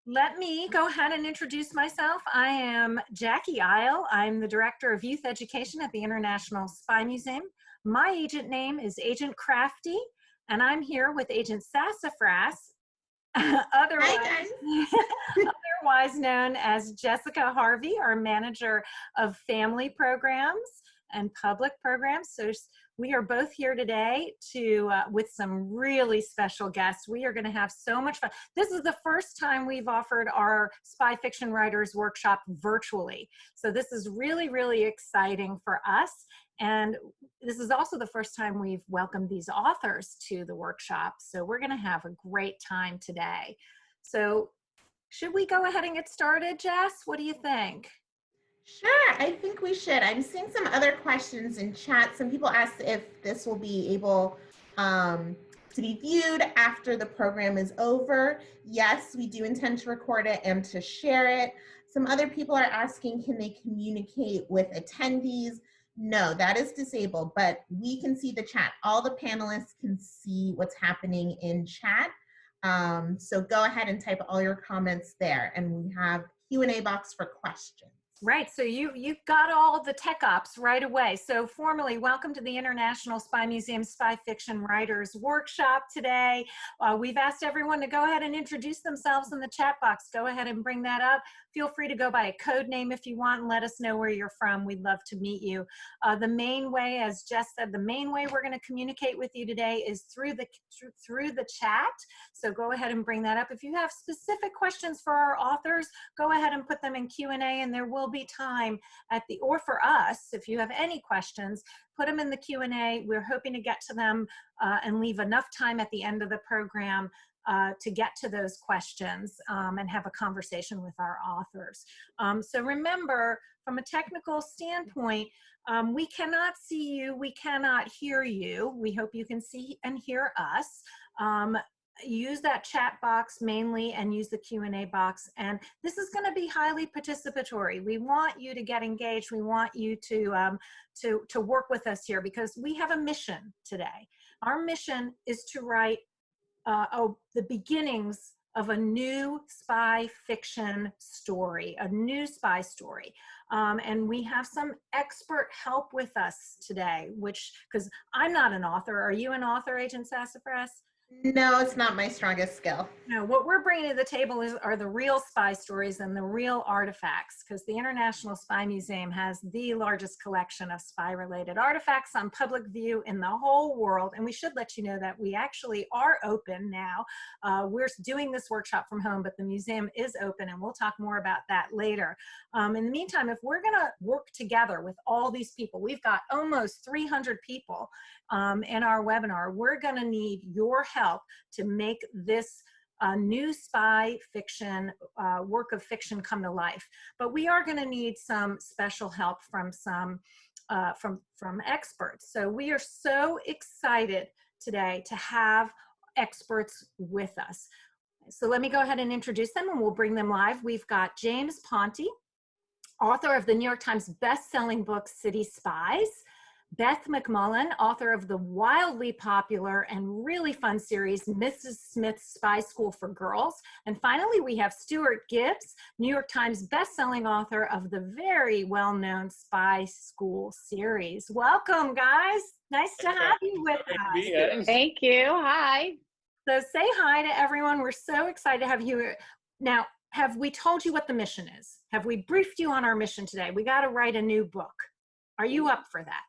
Let me go ahead and introduce myself. I am Jackie Isle. I'm the Director of Youth Education at the International Spy Museum. My agent name is Agent Crafty, and I'm here with Agent Sassafras, otherwise, Hi, otherwise known as Jessica Harvey, our Manager of Family Programs and Public Programs. So we are both here today with some really special guests. We are going to have so much fun. This is the first time we've offered our Spy Fiction Writers Workshop virtually. So this is really, really exciting for us. And this is also the first time we've welcomed these authors to the workshop. So we're going to have a great time today. So should we go ahead and get started, Jess? What do you think? Sure, I think we should. I'm seeing some other questions in chat. Some people asked if this will be able to be viewed after the program is over. Yes, we do intend to record it and to share it. Some other people are asking, can they communicate with attendees? No, that is disabled, but we can see the chat. All the panelists can see what's happening in chat. So go ahead and type all your comments there, and we have Q&A box for questions. Right, so you got all the tech ops right away. So formally, welcome to the International Spy Museum Spy Fiction Writers Workshop today. We've asked everyone to go ahead and introduce themselves in the chat box. Go ahead and bring that up. Feel free to go by a code name if you want and let us know where you're from. We'd love to meet you. The main way, as Jess said, the main way we're going to communicate with you today is through the chat. So go ahead and bring that up. If you have specific questions for our authors, go ahead and put them in Q&A, and there will be time or for us, if you have any questions, put them in the Q&A. We're hoping to get to them and leave enough time at the end of the program to get to those questions and have a conversation with our authors. So remember, from a technical standpoint, we cannot see you, we cannot hear you. We hope you can see and hear us. Use that chat box mainly and use the Q&A box. And this is going to be highly participatory. We want you to get engaged. We want you to work with us here because we have a mission today. Our mission is to write the beginnings of a new spy fiction story, a new spy story. And we have some expert help with us today, because I'm not an author. Are you an author, Agent Sassafras? No, it's not my strongest skill. No, what we're bringing to the table are the real spy stories and the real artifacts, because the International Spy Museum has the largest collection of spy-related artifacts on public view in the whole world. And we should let you know that we actually are open now. We're doing this workshop from home, but the museum is open, and we'll talk more about that later. In the meantime, if we're going to work together with all these people, we've got almost 300 people in our webinar, we're going to need your help to make this new spy fiction work of fiction come to life. But we are going to need some special help from some from experts. So we are so excited today to have experts with us. So let me go ahead and introduce them, and we'll bring them live. We've got James Ponti, author of the New York Times best-selling book City Spies. Beth McMullen, author of the wildly popular and really fun series, Mrs. Smith's Spy School for Girls. And finally, we have Stuart Gibbs, New York Times bestselling author of the very well-known Spy School series. Welcome, guys. Nice to have you with us. Thank you. Hi. So say hi to everyone. We're so excited to have you here. Now, have we told you what the mission is? Have we briefed you on our mission today? We got to write a new book. Are you up for that?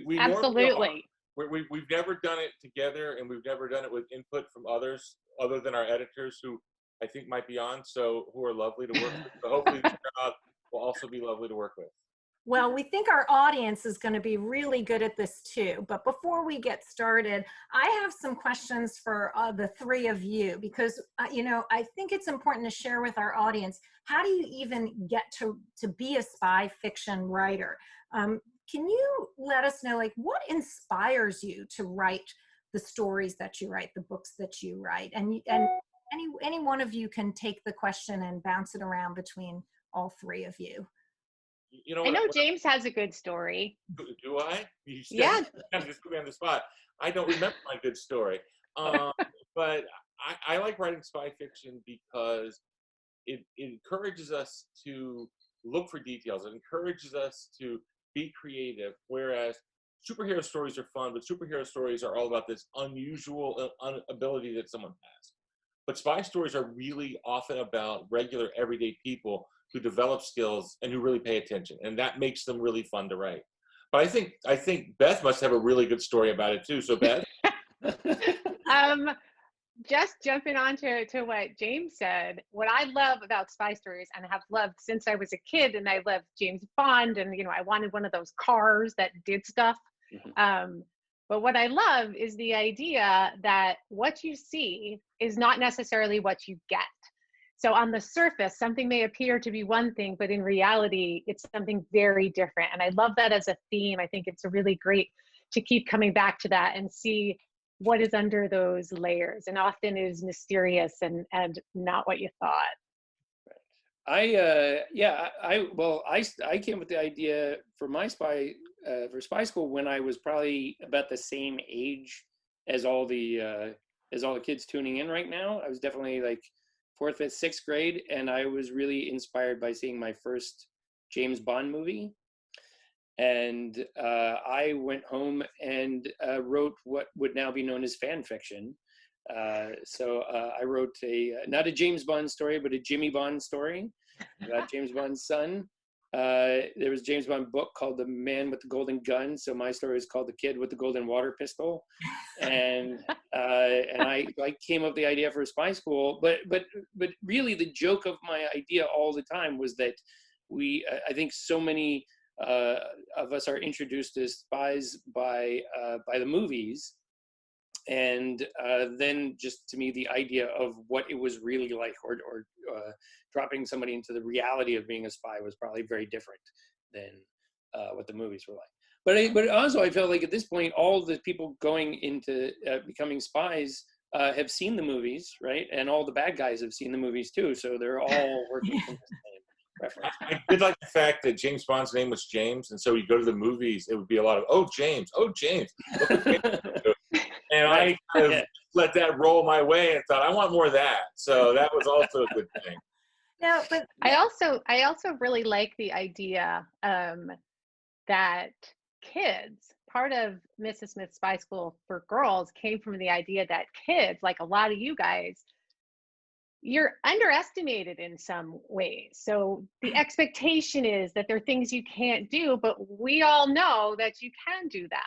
We Absolutely. We've never done it together, and we've never done it with input from others other than our editors, who I think might be on, who are lovely to work with. So hopefully this crowd will also be lovely to work with. Well, we think our audience is going to be really good at this too. But before we get started, I have some questions for the three of you, because I think it's important to share with our audience, how do you even get to be a spy fiction writer? Can you let us know, what inspires you to write the stories that you write, the books that you write? And any one of you can take the question and bounce it around between all three of you. You know, I know James has a good story. Do I? Yeah. Just put me on the spot. I don't remember my good story. But I like writing spy fiction because it encourages us to look for details. It encourages us to be creative, whereas superhero stories are fun, but superhero stories are all about this unusual ability that someone has. But spy stories are really often about regular, everyday people who develop skills and who really pay attention, and that makes them really fun to write. But I think Beth must have a really good story about it too. So Beth, Just jumping on to what James said, what I love about spy stories and have loved since I was a kid, and I loved James Bond, and I wanted one of those cars that did stuff. But what I love is the idea that what you see is not necessarily what you get. So on the surface, something may appear to be one thing, but in reality, it's something very different. And I love that as a theme. I think it's really great to keep coming back to that and see what is under those layers, and often is mysterious and not what you thought. I came with the idea for my spy school when I was probably about the same age as all the kids tuning in right now. I was definitely like 4th, 5th, 6th grade, and I was really inspired by seeing my first James Bond movie. And I went home and wrote what would now be known as fan fiction. So I wrote not a James Bond story, but a Jimmy Bond story about James Bond's son. There was a James Bond book called The Man with the Golden Gun. So my story is called The Kid with the Golden Water Pistol. And I came up with the idea for a spy school. But really the joke of my idea all the time was that I think so many of us are introduced as spies by the movies, and then just to me the idea of what it was really like, or dropping somebody into the reality of being a spy was probably very different than what the movies were like. But also I felt like at this point all the people going into becoming spies have seen the movies, right? And all the bad guys have seen the movies too, so they're all working from the same reference. I did like the fact that James Bond's name was James, and so you go to the movies, it would be a lot of, oh, James. Look what James do. And I kind of let that roll my way and thought, I want more of that. So that was also a good thing. No, but I also really like the idea that kids, part of Mrs. Smith's Spy School for Girls came from the idea that kids, like a lot of you guys, you're underestimated in some ways. So the expectation is that there are things you can't do, but we all know that you can do them,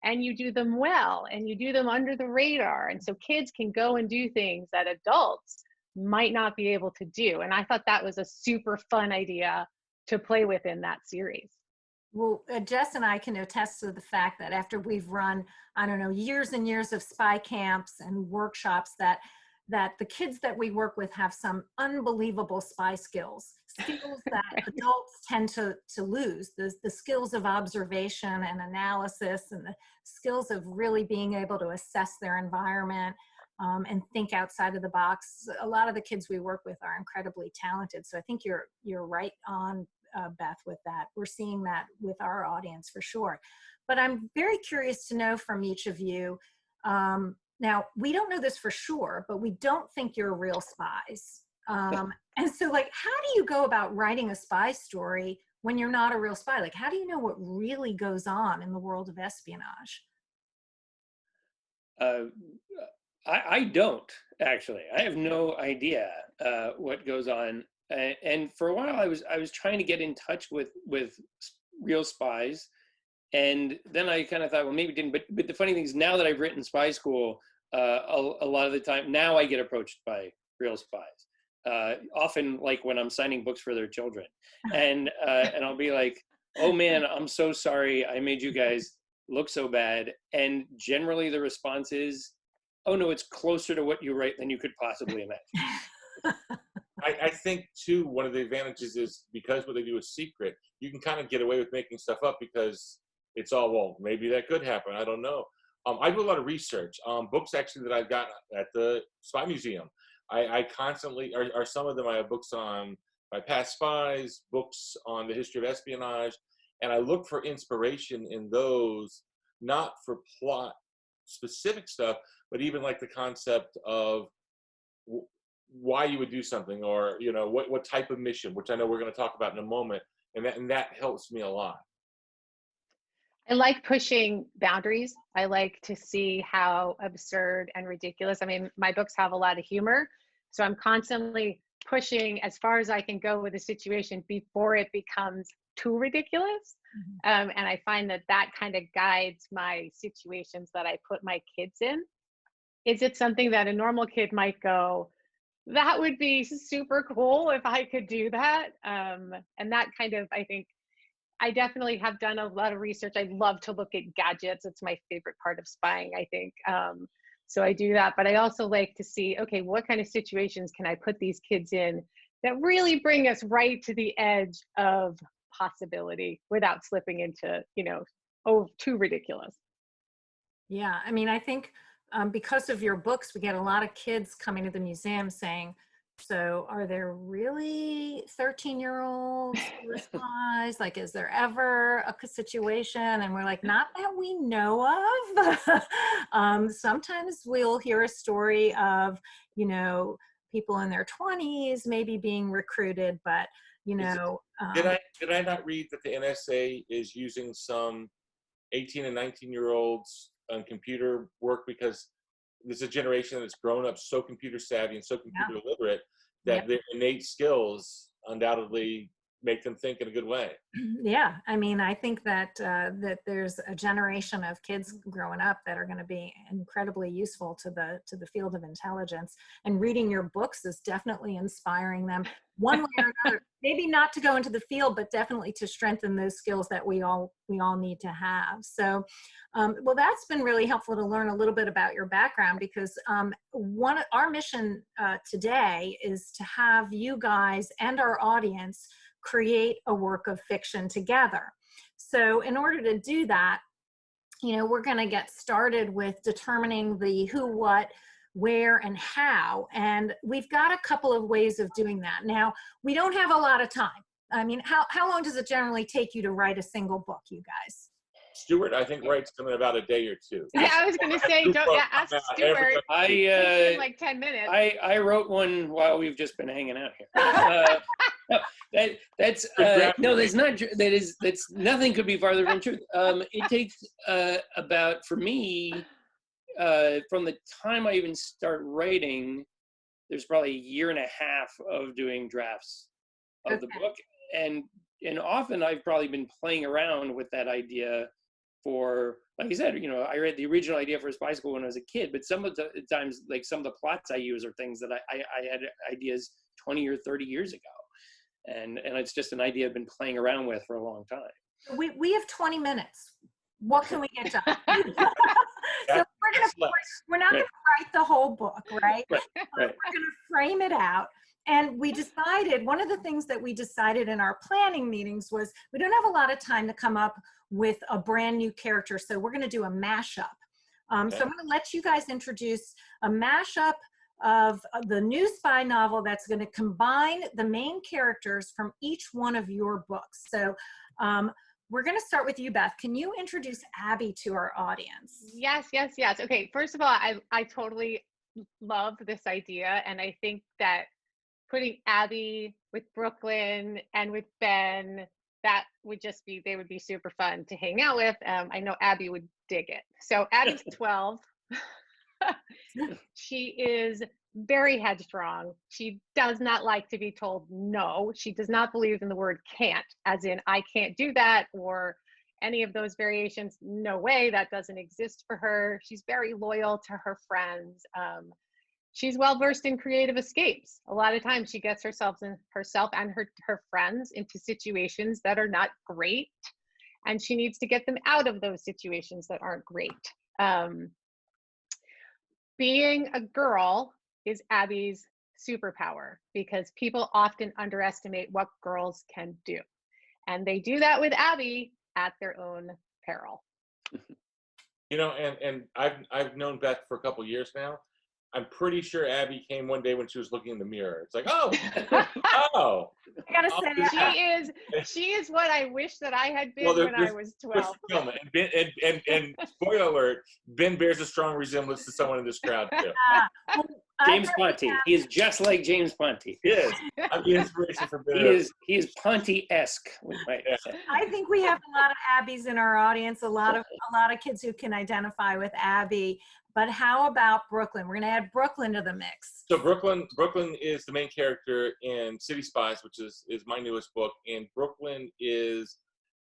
and you do them well, and you do them under the radar. And so kids can go and do things that adults might not be able to do. And I thought that was a super fun idea to play with in that series. Well, Jess and I can attest to the fact that after we've run, I don't know, years and years of spy camps and workshops, that the kids that we work with have some unbelievable spy skills that adults tend to lose. The skills of observation and analysis, and the skills of really being able to assess their environment and think outside of the box. A lot of the kids we work with are incredibly talented. So I think you're right on, Beth, with that. We're seeing that with our audience for sure. But I'm very curious to know from each of you, now, we don't know this for sure, but we don't think you're real spies. And so, like, how do you go about writing a spy story when you're not a real spy? Like, how do you know what really goes on in the world of espionage? I don't, actually. I have no idea what goes on. And for a while, I was trying to get in touch with real spies. And then I kind of thought, well, maybe it didn't. But the funny thing is, now that I've written Spy School, a lot of the time now I get approached by real spies. Often, like when I'm signing books for their children, and I'll be like, "Oh man, I'm so sorry, I made you guys look so bad." And generally, the response is, "Oh no, it's closer to what you write than you could possibly imagine." I think too, one of the advantages is because what they do is secret, you can kind of get away with making stuff up because it's all, well, maybe that could happen. I don't know. I do a lot of research. Books actually that I've got at the Spy Museum. I constantly, are some of them, I have books on my past spies, books on the history of espionage, and I look for inspiration in those, not for plot specific stuff, but even like the concept of why you would do something, or what type of mission, which I know we're going to talk about in a moment, and that helps me a lot. I like pushing boundaries. I like to see how absurd and ridiculous. I mean, my books have a lot of humor, so I'm constantly pushing as far as I can go with a situation before it becomes too ridiculous. And I find that kind of guides my situations that I put my kids in. Is it something that a normal kid might go, that would be super cool if I could do that? And that kind of, I think, I definitely have done a lot of research. I love to look at gadgets. It's my favorite part of spying, I think. So I do that, but I also like to see, okay, what kind of situations can I put these kids in that really bring us right to the edge of possibility without slipping into, too ridiculous. Yeah, I mean, I think because of your books, we get a lot of kids coming to the museum saying, so are there really 13-year-olds who are spies? Like, is there ever a situation? And we're like, not that we know of. Sometimes we'll hear a story of, people in their 20s maybe being recruited, but, Did I not read that the NSA is using some 18 and 19-year-olds on computer work because there's a generation that's grown up so computer savvy and so computer literate that their innate skills undoubtedly make them think in a good way. Yeah, I mean, I think that that there's a generation of kids growing up that are going to be incredibly useful to the field of intelligence. And reading your books is definitely inspiring them one way or another. Maybe not to go into the field, but definitely to strengthen those skills that we all need to have. So, well, that's been really helpful to learn a little bit about your background, because our mission today is to have you guys and our audience create a work of fiction together. So in order to do that, we're going to get started with determining the who, what, where, and how. And we've got a couple of ways of doing that. Now, we don't have a lot of time. I mean, how long does it generally take you to write a single book, you guys? Stuart, I think, writes them in about a day or two. Yeah, I was going to say, ask Stuart. In like 10 minutes. I wrote one while we've just been hanging out here. That's nothing could be farther from truth. It takes about, for me, from the time I even start writing, there's probably a year and a half of doing drafts of the book, and often I've probably been playing around with that idea for, like I said, I read the original idea for Spy School when I was a kid, but some of the times, like some of the plots I use are things that I had ideas 20 or 30 years ago. And it's just an idea I've been playing around with for a long time. We have 20 minutes. What can we get done? So we're not going to write the whole book, right? Right. We're going to frame it out. And we decided, one of the things that we decided in our planning meetings was we don't have a lot of time to come up with a brand new character. So we're going to do a mashup. So I'm going to let you guys introduce a mashup of the new spy novel that's going to combine the main characters from each one of your books. So we're going to start with you, Beth. Can you introduce Abby to our audience? Yes. Okay, first of all, I totally love this idea. And I think that putting Abby with Brooklyn and with Ben, that would just be, they would be super fun to hang out with. I know Abby would dig it. So Abby's 12. She is very headstrong. She does not like to be told no. She does not believe in the word can't, as in I can't do that, or any of those variations. No way, that doesn't exist for her. She's very loyal to her friends. She's well versed in creative escapes. A lot of times she gets herself and her friends into situations that are not great, and she needs to get them out of those situations that aren't great. Being a girl is Abby's superpower, because people often underestimate what girls can do. And they do that with Abby at their own peril. And I've known Beth for a couple years now. I'm pretty sure Abby came one day when she was looking in the mirror. It's like, oh. I gotta say, she is what I wish that I had been when I was 12. And spoiler alert, Ben bears a strong resemblance to someone in this crowd too. James Ponti. He is just like James Ponti. Yes, I'm the inspiration for He is Ponti-esque. I think we have a lot of Abbies in our audience, a lot of kids who can identify with Abby. But how about Brooklyn? We're going to add Brooklyn to the mix. So Brooklyn is the main character in City Spies, which is my newest book. And Brooklyn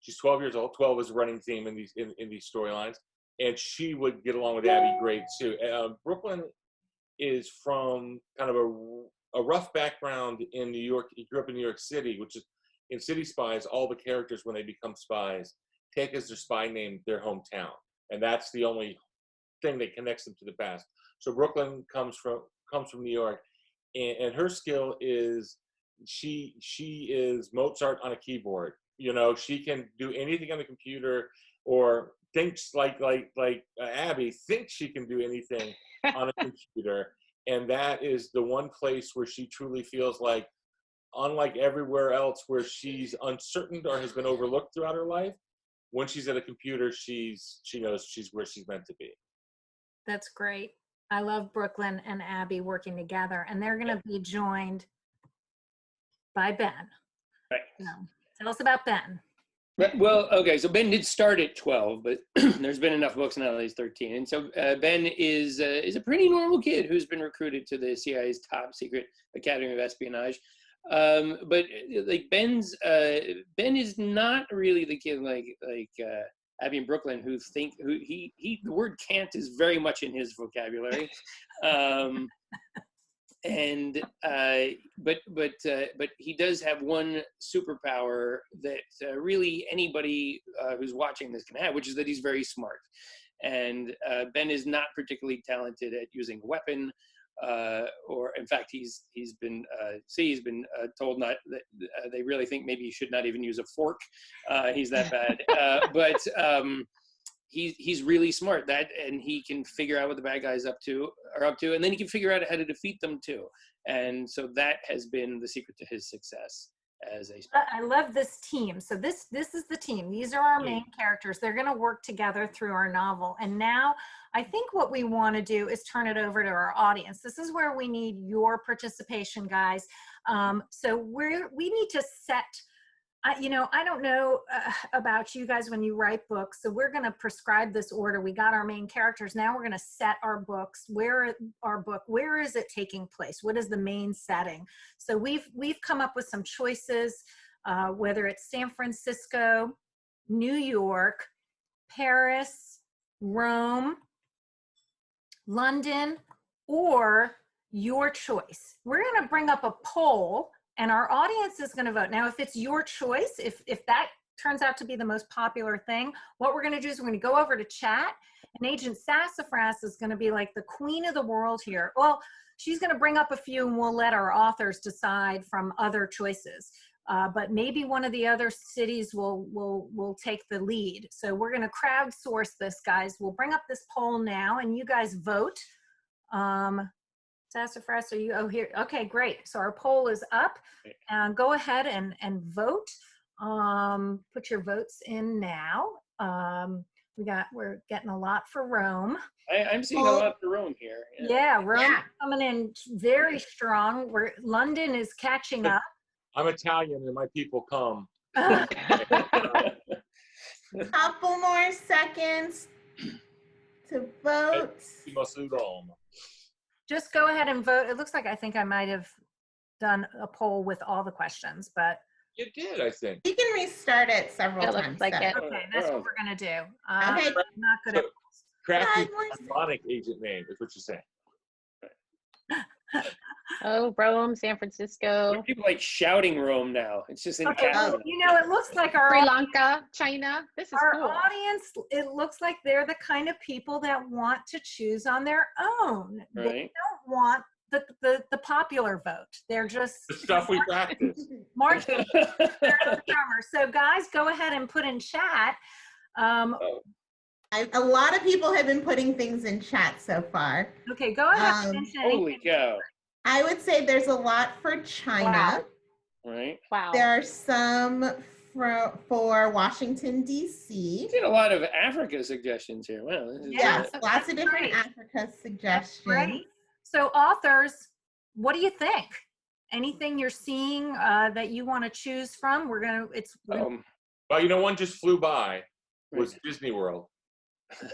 she's 12 years old. 12 is a running theme in these storylines, and she would get along with Abby great too. Brooklyn is from kind of a rough background in New York. He grew up in New York City, which is in City Spies. All the characters, when they become spies, take as their spy name their hometown, and that's the only thing that connects them to the past. So Brooklyn comes from New York, and her skill is she is Mozart on a keyboard. You know, she can do anything on the computer, or thinks like Abby thinks she can do anything on a computer. And that is the one place where she truly feels like, unlike everywhere else where she's uncertain or has been overlooked throughout her life, when she's at a computer, she knows she's where she's meant to be. That's great. I love Brooklyn and Abby working together, and they're going to be joined by Ben. Right. So, tell us about Ben. Well, okay, so Ben did start at 12, but there's been enough books now that he's 13. And so Ben is a pretty normal kid who's been recruited to the CIA's top secret Academy of Espionage. But like Ben is not really the kid like Abby and Brooklyn the word can't is very much in his vocabulary. But he does have one superpower that really anybody who's watching this can have, which is that he's very smart. And Ben is not particularly talented at using a weapon, or in fact, he's been told not that they really think maybe he should not even use a fork. He's that bad, but. He's really smart, and he can figure out what the bad guys are up to, and then he can figure out how to defeat them too. And so that has been the secret to his success as a spy. I love this team. So this is the team. These are our main characters. They're going to work together through our novel. And now I think what we want to do is turn it over to our audience. This is where we need your participation, guys. So we need to set. I don't know about you guys when you write books. So we're going to prescribe this order. We got our main characters. Now we're going to set our books. Where is it taking place? What is the main setting? So we've come up with some choices, whether it's San Francisco, New York, Paris, Rome, London, or your choice. We're going to bring up a poll, and our audience is going to vote. Now, if it's your choice, if that turns out to be the most popular thing, what we're going to do is we're going to go over to chat, and Agent Sassafras is going to be like the queen of the world here. Well, she's going to bring up a few, and we'll let our authors decide from other choices. But maybe one of the other cities will take the lead. So we're going to crowdsource this, guys. We'll bring up this poll now, and you guys vote. Sassafras, are you? Oh, here. Okay, great. So our poll is up. Go ahead and vote. Put your votes in now. We're getting a lot for Rome. I'm seeing a lot for Rome here. Yeah, Rome coming in very strong. London is catching up. I'm Italian, and my people come. Couple more seconds to vote. Just go ahead and vote. It looks like I think I might have done a poll with all the questions, but you did, I think. You can restart it several times. Like it. Okay, that's what we're gonna do. Okay. I'm not good at crafty ironic agent name is what you're saying. Oh, Rome, San Francisco. People like shouting Rome now. It's just in Canada. It looks like our Sri Lanka, China. This is our cool. audience. It looks like they're the kind of people that want to choose on their own. Right. They don't want the popular vote. They're just the stuff we practice. Marching. So guys, go ahead and put in chat. A lot of people have been putting things in chat so far. Okay, go ahead. Holy cow. I would say there's a lot for China. Wow. Right. Wow. There are some for Washington, D.C. We did a lot of Africa suggestions here. Wow. Yes, lots of different Africa suggestions. Right. So authors, what do you think? Anything you're seeing that you want to choose from? Well, one just flew by was Disney World.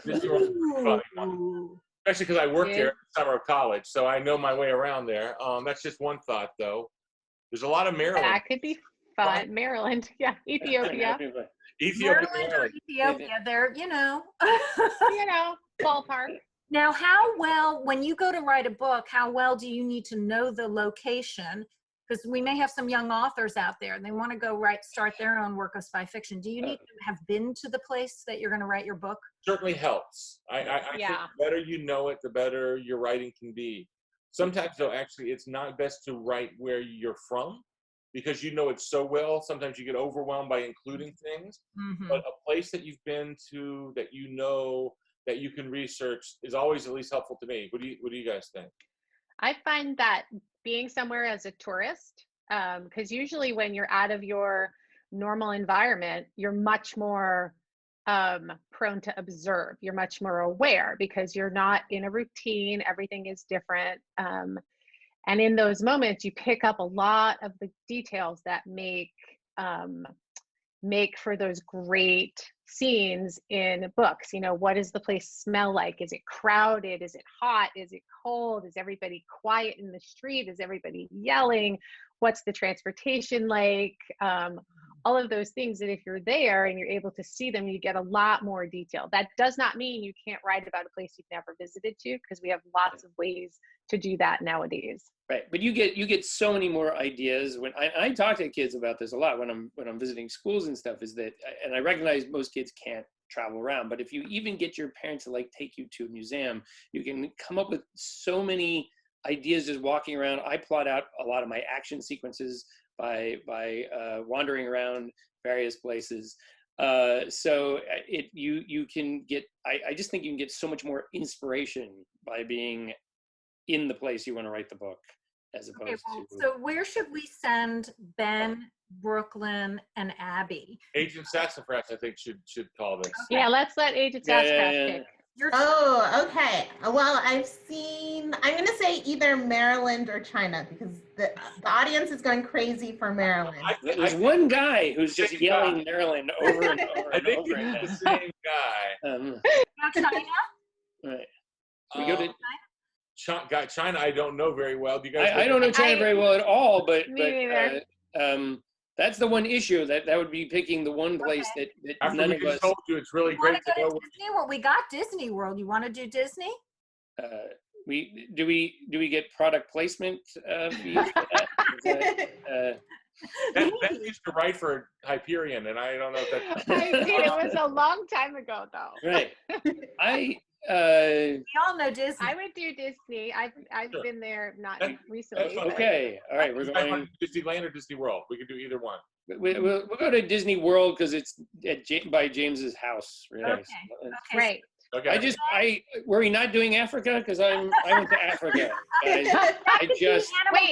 Disney World was probably fun. Especially because I worked there in the summer of college, so I know my way around there. That's just one thought, though. There's a lot of Maryland. That could be fun. Maryland, yeah, Ethiopia. Maryland or Ethiopia, they're, Ballpark. Now, when you go to write a book, how well do you need to know the location? Because we may have some young authors out there and they want to go start their own work of spy fiction. Do you need to have been to the place that you're going to write your book? Certainly helps. I think the better you know it, the better your writing can be. Sometimes, though, actually, it's not best to write where you're from because you know it so well. Sometimes you get overwhelmed by including things. Mm-hmm. But a place that you've been to that that you can research is always at least helpful to me. What do you guys think? I find that being somewhere as a tourist, because usually when you're out of your normal environment, you're much more prone to observe. You're much more aware because you're not in a routine. Everything is different. And in those moments, you pick up a lot of the details that make for those great scenes in books. What does the place smell like? Is it crowded? Is it hot? Is it cold? Is everybody quiet in the street? Is everybody yelling? What's the transportation like? All of those things that if you're there and you're able to see them, you get a lot more detail. That does not mean you can't write about a place you've never visited to, because we have lots of ways to do that nowadays. Right, but you get so many more ideas. When I talk to kids about this a lot when I'm visiting schools and stuff, is that, and I recognize most kids can't travel around, but if you even get your parents to take you to a museum, you can come up with so many ideas just walking around. I plot out a lot of my action sequences by wandering around various places. So you can get, I just think you can get so much more inspiration by being in the place you want to write the book, as opposed to. So where should we send Ben, Brooklyn, and Abby? Agent Sassafras, I think, should call this. Okay. Yeah, let's let Agent Sassafras pick. Okay. Well, I'm going to say either Maryland or China, because the audience is going crazy for Maryland. There's one guy who's just yelling Maryland over and over I think it's the same guy. China? Right. We go to China, I don't know very well. Do you guys? I don't know China very well at all, but neither. That's the one issue that would be picking the one place that After none we of just us. told you, it's really great to know. Disney? Well, we got Disney World. You want to do Disney? Do we get product placement fees for that? That used to write for Hyperion, and I don't know if that's. I did. It was a long time ago, though. Right. We all know Disney. I would do Disney. I've been there, not recently. Okay. All right. We're going Disneyland or Disney World. We could do either one. We'll go to Disney World because it's by James's house. Really. Okay. Great. Okay. Were we not doing Africa? Because I went to Africa. Guys.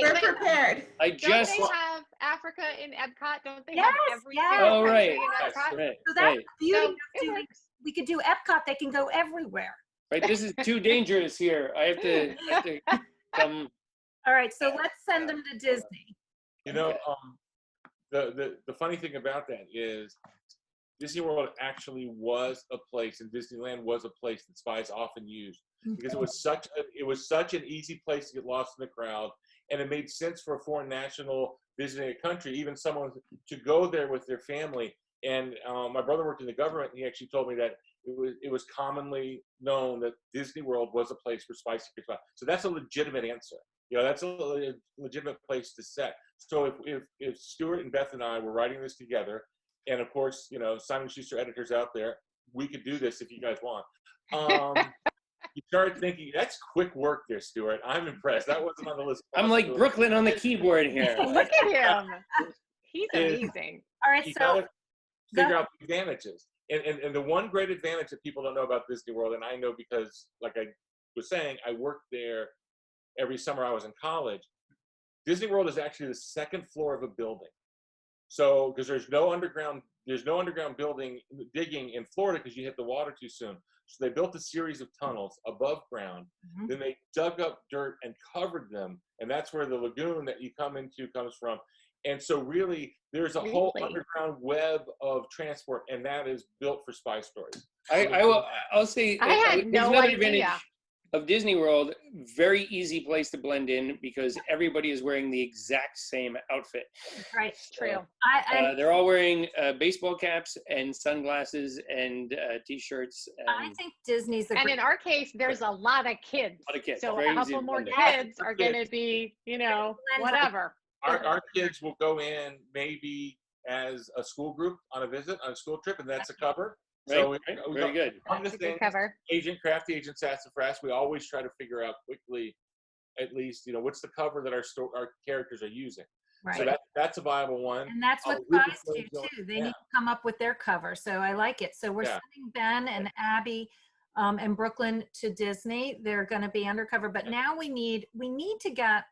We're prepared. Don't they have Africa in Epcot? Don't they have every Oh, right. in Epcot? Right. So that's the beauty of it doing. works. We could do Epcot. They can go everywhere. Right. This is too dangerous here. I have to come. All right. So let's send them to Disney. The funny thing about that is Disney World actually was a place, and Disneyland was a place that spies often used, because it was such an easy place to get lost in the crowd, and it made sense for a foreign national visiting a country, even someone to go there with their family. And my brother worked in the government, and he actually told me that it was commonly known that Disney World was a place for spies to be. So that's a legitimate answer. That's a legitimate place to set. So if Stuart and Beth and I were writing this together, and of course, Simon Schuster editors out there, we could do this if you guys want. You start thinking, that's quick work there, Stuart. I'm impressed. That wasn't on the list. I'm like Brooklyn on the keyboard here. Look at him. He's amazing. All right, you gotta figure out the advantages. And the one great advantage that people don't know about Disney World, and I know because, like I was saying, I worked there every summer I was in college. Disney World is actually the second floor of a building. So because there's no underground digging in Florida because you hit the water too soon. So they built a series of tunnels above ground. Mhm. Then they dug up dirt and covered them, and that's where the lagoon that you come into comes from. And so really, there's a whole Really? underground web of transport, and that is built for spy stories. I'll say I had there's no another idea. advantage of Disney World. Very easy place to blend in because everybody is wearing the exact same outfit. Right. True. They're all wearing baseball caps and sunglasses and t-shirts. I think Disney's a And great. in our case, there's a lot of kids. A lot of kids. So Very a easy couple to more blend in. kids are going to be, you know, Blends up. whatever. Our kids will go in maybe as a school group on a visit, on a school trip, and that's a cover. So Right, we very got good. one of That's the a good things, cover. Agent Crafty, Agent Sassafras, we always try to figure out quickly, at least, what's the cover that our characters are using. Right. So that's a viable one. And that's what Ruby spies do Flames too. They yeah. need to come up with their cover. So I like it. So we're Yeah. sending Ben and Abby and Brooklyn to Disney. They're going to be undercover, but now we need to get,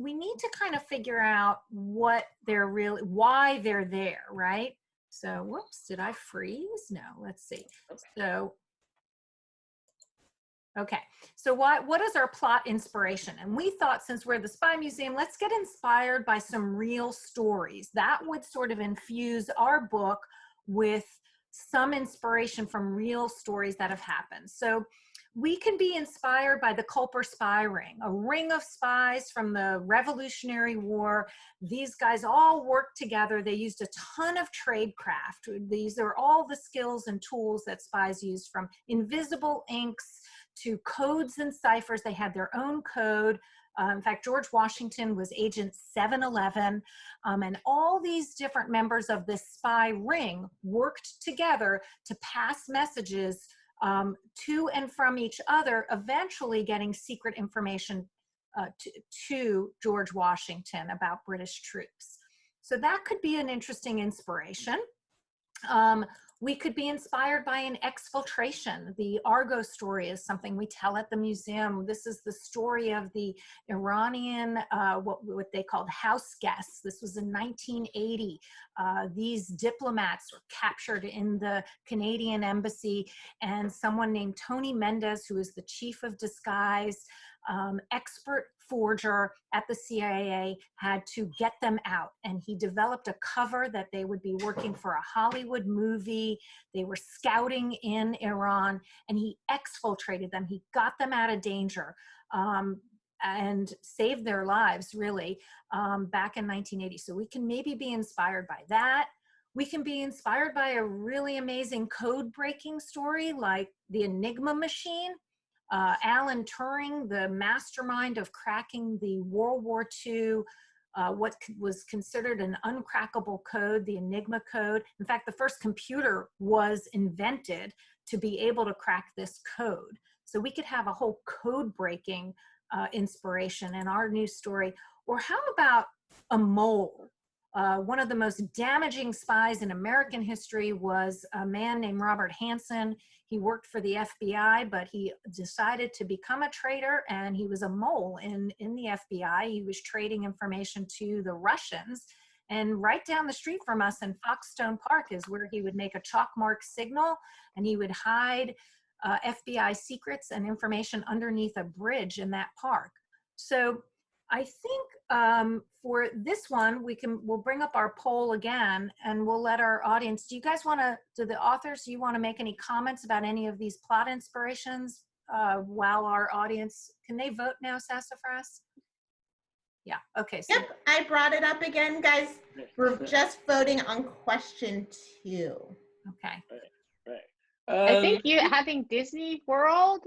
we need to kind of figure out what they're really, why they're there, right? So, whoops, did I freeze? No, let's see. So, okay, so what is our plot inspiration? And we thought, since we're the Spy Museum, let's get inspired by some real stories. That would sort of infuse our book with some inspiration from real stories that have happened. So we can be inspired by the Culper spy ring, a ring of spies from the Revolutionary War. These guys all worked together. They used a ton of tradecraft. These are all the skills and tools that spies used, from invisible inks to codes and ciphers. They had their own code. In fact, George Washington was Agent 711. And all these different members of this spy ring worked together to pass messages to and from each other, eventually getting secret information to George Washington about British troops. So that could be an interesting inspiration. We could be inspired by an exfiltration. The Argo story is something we tell at the museum. This is the story of the Iranian, what they called house guests. This was in 1980. These diplomats were captured in the Canadian embassy, and someone named Tony Mendez, who is the chief of disguise, expert forger at the CIA, had to get them out. And he developed a cover that they would be working for a Hollywood movie. They were scouting in Iran, and he exfiltrated them. He got them out of danger and saved their lives, really, back in 1980. So we can maybe be inspired by that. We can be inspired by a really amazing code-breaking story like the Enigma machine. Alan Turing, the mastermind of cracking the World War II, what was considered an uncrackable code, the Enigma code. In fact, the first computer was invented to be able to crack this code. So we could have a whole code-breaking inspiration in our new story. Or how about a mole? One of the most damaging spies in American history was a man named Robert Hansen. He worked for the FBI, but he decided to become a traitor, and he was a mole in the FBI. He was trading information to the Russians. And right down the street from us in Foxstone Park is where he would make a chalk mark signal, and he would hide FBI secrets and information underneath a bridge in that park. So I think for this one, we'll bring up our poll again, and we'll let our audience, do the authors, do you want to make any comments about any of these plot inspirations while our audience, can they vote now, Sassafras? Yeah, okay. So, yep, I brought it up again, guys. We're just voting on question 2. okay. Right. I think having Disney World,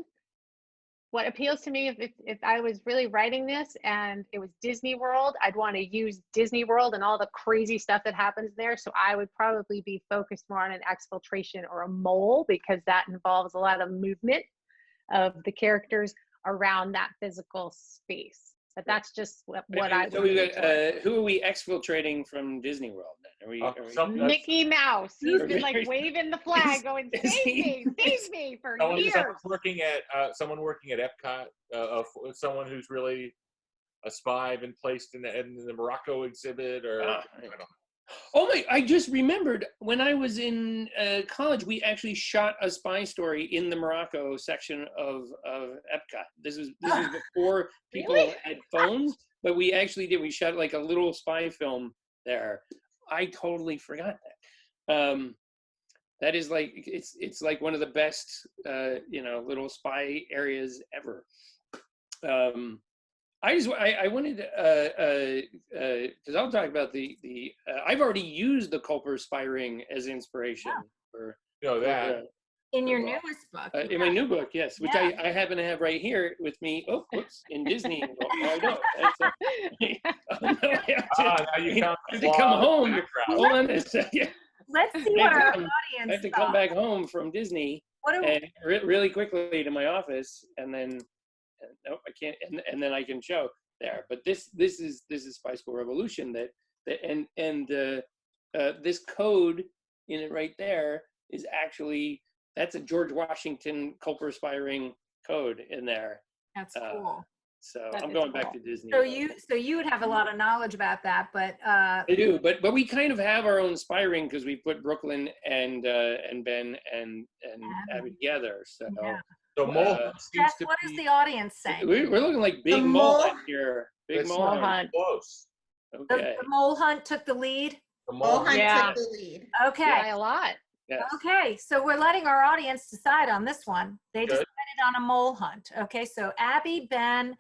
what appeals to me, if I was really writing this and it was Disney World, I'd want to use Disney World and all the crazy stuff that happens there. So I would probably be focused more on an exfiltration or a mole, because that involves a lot of movement of the characters around that physical space. But that's just what I would do. Who are we exfiltrating from Disney World then? Mickey Mouse. He's been like waving the flag, going, save me for years. Someone working at Epcot, someone who's really spy been placed in the Morocco exhibit, or I don't know. Oh my, I just remembered when I was in college, we actually shot a spy story in the Morocco section of Epcot. This was before people Really? had phones, but we actually did. We shot like a little spy film there. I totally forgot that. That is like, it's like one of the best, little spy areas ever. I wanted because I'll talk about the I've already used the Culper spy ring as inspiration for that In your newest book. in my new book, yes, which I happen to have right here with me. Oh, whoops, in Disney. I don't. Now you I have to come home. Hold on a second. Let's see what our audience I have to come back home from Disney and really quickly to my office, and then no, I can't, and then I can show there. But this is Spy School Revolution this code in it right there is actually, that's a George Washington Culper spy ring code in there. That's cool. So I'm going back to Disney. So you would have a lot of knowledge about that, but I do, but we kind of have our own spy ring because we put Brooklyn and Ben and Abby together. So so mole hunt Jeff, what is the audience saying? we're looking like big mole hunt here. Big mole hunt. Close. Okay. The mole hunt took the lead. The mole hunt took the lead. Okay. Yeah, a lot. Yes. Okay, so we're letting our audience decide on this one. They decided on a mole hunt. Okay, so Abby, Ben,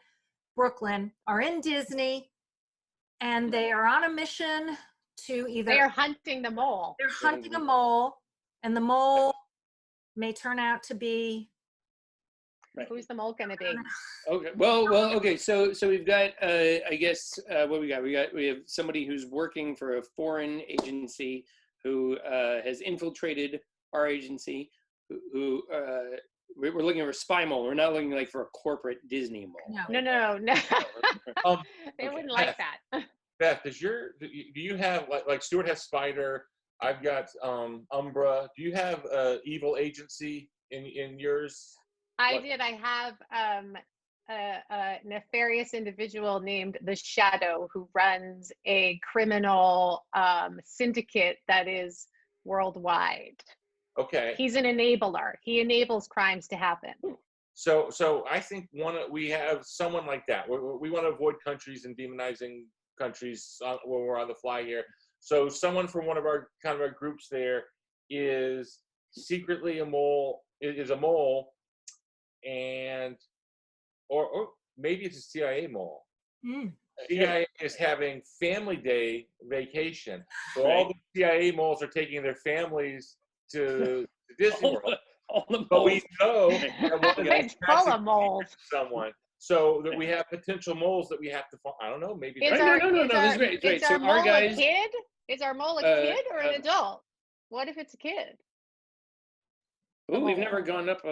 Brooklyn are in Disney, and they are on a mission to either— They are hunting the mole. They're hunting a mole, and the mole may turn out to be— Right. Who's the mole gonna be? Okay. Well. Okay. So we've got, I guess, what we got. We have somebody who's working for a foreign agency who has infiltrated our agency. Who we're looking for a spy mole. We're not looking like for a corporate Disney mole. No. They Okay. wouldn't like that. Beth, do you have like Stuart has Spider? I've got Umbra. Do you have evil agency in yours? I did. I have a nefarious individual named the Shadow who runs a criminal syndicate that is worldwide. Okay. He's an enabler. He enables crimes to happen. So I think we have someone like that. We want to avoid countries and demonizing countries when we're on the fly here. So someone from one of our groups there is secretly a mole. Is a mole. And or maybe it's a CIA mole. CIA is having family day vacation, so all the CIA moles are taking their families to Disney World. But we know that one of them full of moles. Someone, so that we have potential moles that we have to find. I don't know. Maybe No. This is great. Is So our mole our guys. a kid? Is our mole a kid or an adult? What if it's a kid? Oh, we've never gone up.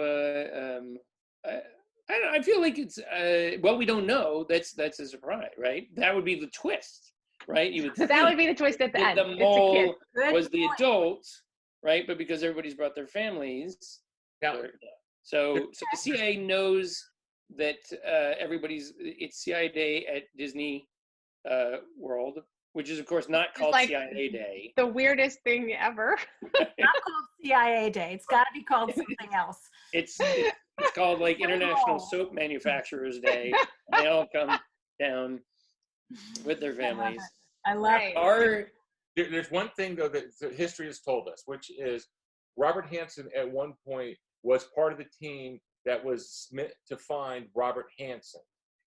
I feel like it's well, we don't know. That's a surprise, right? That would be the twist, right? You would That would be the twist at the end. The It's a mole kid. was the adult, right? But because everybody's brought their families, so the CIA knows that it's CIA Day at Disney World, which is of course not called like CIA Day. The weirdest thing ever. It's not called CIA Day. It's got to be called something else. It's called like International Soap Manufacturers Day. They all come down with their families. I love it. There's one thing though that history has told us, which is Robert Hansen at one point was part of the team that was meant to find Robert Hansen.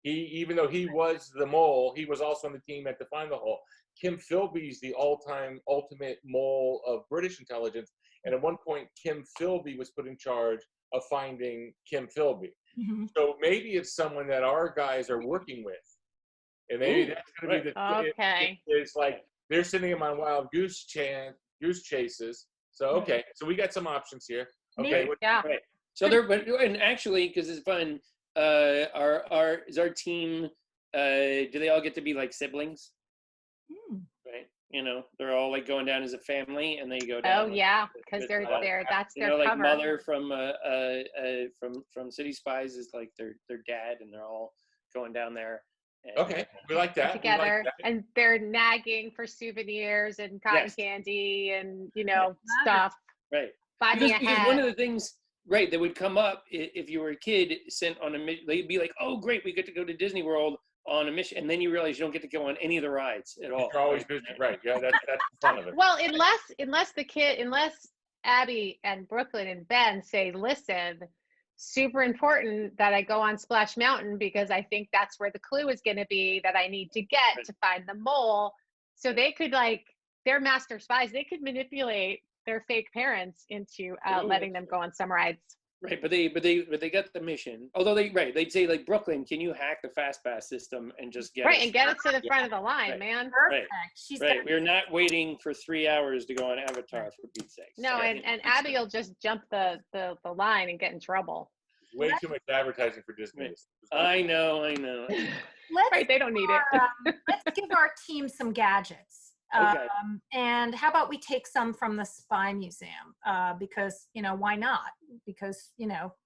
Even though he was the mole, he was also on the team to find the hole. Kim Philby's the all-time ultimate mole of British intelligence, and at one point Kim Philby was put in charge of finding Kim Philby. Mm-hmm. So maybe it's someone that our guys are working with, and maybe that's going to be the okay. It's like they're sending him on wild goose chases. So so we got some options here. Okay, yeah. Right. So and actually, because it's fun, is our team? Do they all get to be like siblings? Right. You know, they're all like going down as a family, and they go down. Oh yeah, because they're that's their like cover. Mother from City Spies is like their dad, and they're all going down there. And, Okay, we like that. together, We like that. and they're nagging for souvenirs and cotton candy and stuff. Right. Buy me a Because hat. one of the things, right, that would come up if you were a kid sent on a mission, they'd be like, oh, great, we get to go to Disney World on a mission, and then you realize you don't get to go on any of the rides at all. You're always busy, right? Yeah, that's the fun of it. Well, unless Abby and Brooklyn and Ben say, listen, super important that I go on Splash Mountain because I think that's where the clue is going to be that I need to get to find the mole. So they could, like, they're master spies. They could manipulate their fake parents into letting them go on some rides. Right, but they got the mission. Although they'd say, like, Brooklyn, can you hack the fast pass system and just get and get it to the front of the line, man. Perfect. She's right. got We're not waiting for 3 hours to go on Avatar, for Pete's sake. No, and Abby will just jump the line and get in trouble. Way too much advertising for Disney. I know. Let's They don't need it. let's give our team some gadgets. Okay. And how about we take some from the Spy Museum? Because, why not? Because,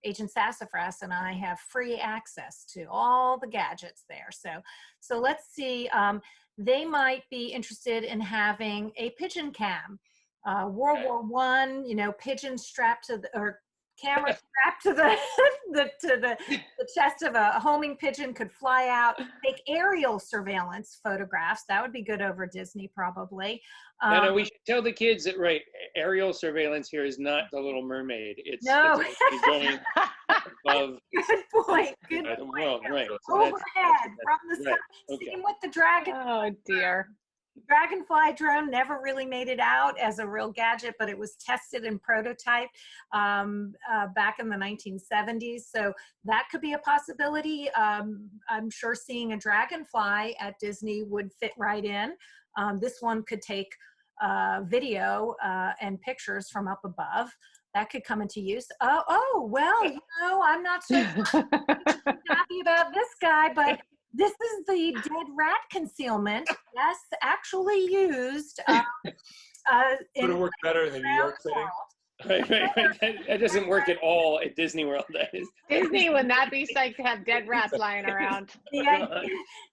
Agent Sassafras and I have free access to all the gadgets there. So let's see. They might be interested in having a pigeon cam. World War I, pigeon strapped to or camera strapped to the chest of a homing pigeon could fly out, take aerial surveillance photographs. That would be good over Disney, probably. No, we should tell the kids that, right, aerial surveillance here is not The Little Mermaid. It's going above Good point. Good the point. world, right. Overhead from the sky. Okay. Same with the dragon. Oh, dear. Dragonfly drone never really made it out as a real gadget, but it was tested and prototyped back in the 1970s. So that could be a possibility. I'm sure seeing a dragonfly at Disney would fit right in. This one could take video and pictures from up above. That could come into use. Well, I'm not so happy about this guy, but this is the dead rat concealment. Yes, actually used. Would it work better in the New York setting? Right. That doesn't work at all at Disney World. That is. Disney would not be psyched to have dead rats lying around. The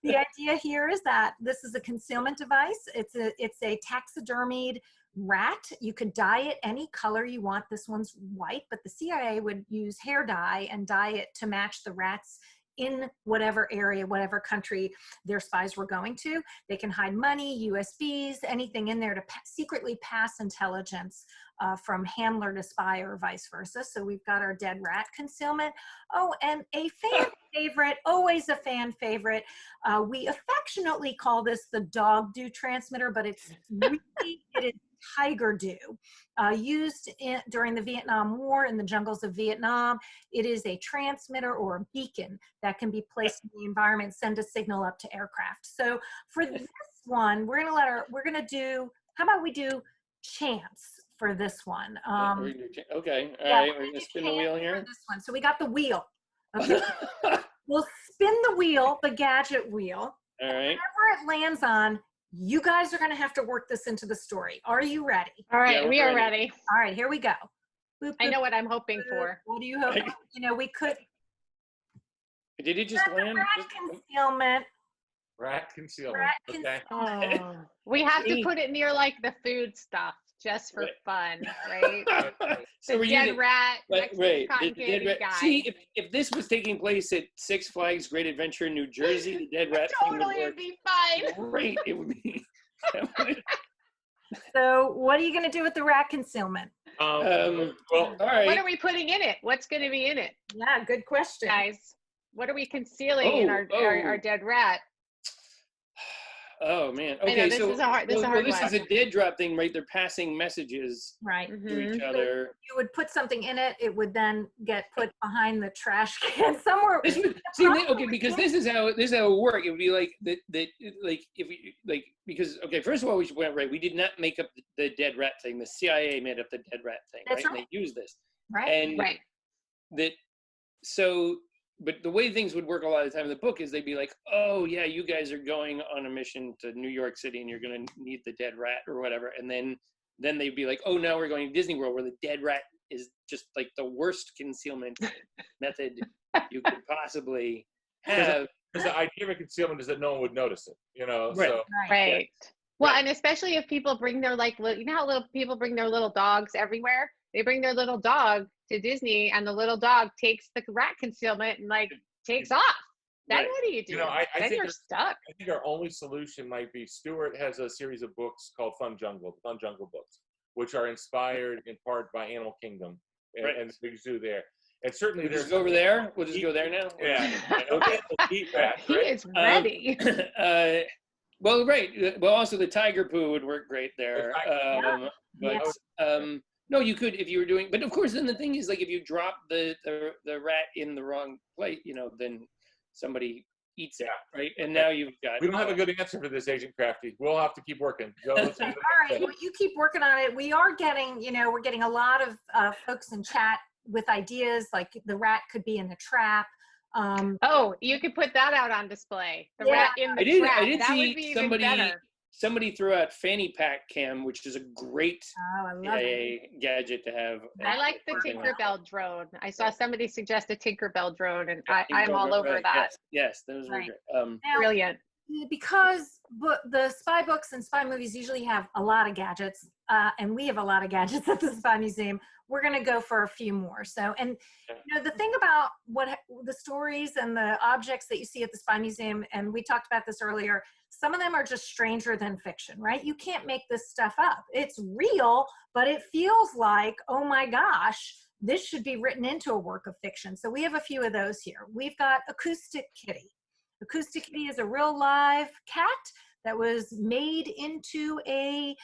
idea here is that this is a concealment device. It's a taxidermied rat. You could dye it any color you want. This one's white, but the CIA would use hair dye and dye it to match the rats in whatever area, whatever country their spies were going to. They can hide money, USBs, anything in there to secretly pass intelligence from handler to spy or vice versa. So we've got our dead rat concealment. Oh, and a fan favorite, always a fan favorite. We affectionately call this the dog dew transmitter, but it is tiger dew, used during the Vietnam War in the jungles of Vietnam. It is a transmitter or a beacon that can be placed in the environment, send a signal up to aircraft. So for this one, we're gonna do, how about we do chance for this one? Okay, all right, we're gonna spin the wheel here. This one. So we got the wheel. Okay. We'll spin the wheel, the gadget wheel. All right. Whatever it lands on, you guys are going to have to work this into the story. Are you ready? All right, Yeah, we are ready. All right, here we go. Boop, I boop, know what I'm hoping for. What do you hope? We could. Did it just land? Rat concealment. Rat concealment. Rat Okay. Oh, we have to put it near like the food stuff just for fun, right? So The we're dead using, rat, next to the right? cotton The dead candy rat. guy. See, if this was taking place at Six Flags Great Adventure in New Jersey, the dead rat thing would Totally work would be fine. great. It would be. So what are you going to do with the rat concealment? Well, all right. What are we putting in it? What's going to be in it, Yeah, good question. guys? What are we concealing in our dead rat? Oh man. I know, Okay, this so is a hard this one. is a dead drop thing, right? They're passing messages Right. to each other. You would put something in it. It would then get put behind the trash can somewhere. This would see, okay, because this is how it would work. It would be like like if we because okay, first of all, we should point out, right? We did not make up the dead rat thing. The CIA made up the dead rat thing, That's right? right. And they used this, Right. and Right. that so. But the way things would work a lot of the time in the book is they'd be like, oh yeah, you guys are going on a mission to New York City and you're going to need the dead rat or whatever, and then they'd be like, oh, now we're going to Disney World where the dead rat is just like the worst concealment method you could possibly have. Because the idea of a concealment is that no one would notice it, you know? Right. So, Right. Well, Right. and especially if people bring their you know how little people bring their little dogs everywhere? They bring their little dog to Disney and the little dog takes the rat concealment and like takes off. Then Right. what do you do? You know, I Then think you're stuck. I think our only solution might be Stuart has a series of books called Fun Jungle books, which are inspired in part by Animal Kingdom and, Right. and the big zoo there. And certainly We'll there's just go over there. We'll just go there now. Yeah. Okay. Eat rat, He right? is ready. Well, right. Well, also the tiger poo would work great there. Yeah. No, you could if you were doing. But of course, then the thing is, like, if you drop the rat in the wrong place, you know, then somebody eats it, right? And now you've got. We don't have a good answer for this, Agent Crafty. We'll have to keep working. Go, let's do the All next right, thing. well, you keep working on it. We are getting, we're getting a lot of folks in chat with ideas, like the rat could be in the trap. Oh, you could put that out on display. The Yeah. rat in the trap. I did That see would be even better. somebody threw out fanny pack cam, which is a great Oh, I love it. gadget to have. I like the Working on. Tinkerbell drone. I saw somebody suggest a Tinkerbell drone, and I'm Tinkerbell, all over right, that. Yes, those were Right. great. Now, Brilliant. because the spy books and spy movies usually have a lot of gadgets, and we have a lot of gadgets at the Spy Museum, we're going to go for a few more. So, and the thing about the stories and the objects that you see at the Spy Museum, and we talked about this earlier, some of them are just stranger than fiction, right? You can't make this stuff up. It's real, but it feels like, oh my gosh, this should be written into a work of fiction. So we have a few of those here. We've got Acoustic Kitty. Acoustic Kitty is a real live cat that was made into a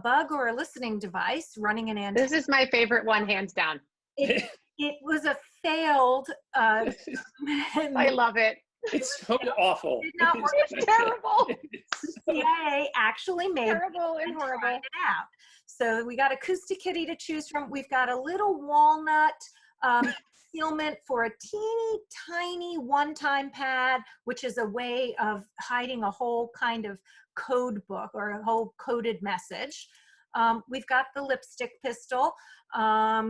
bug or a listening device running an antenna. This is my favorite one, hands down. It was a failed. I love it. It's so awful. Did not work. It's terrible. CA actually made Terrible and tried horrible. it out. So we got Acoustic Kitty to choose from. We've got a little walnut concealment for a teeny tiny one-time pad, which is a way of hiding a whole kind of code book or a whole coded message. We've got the lipstick pistol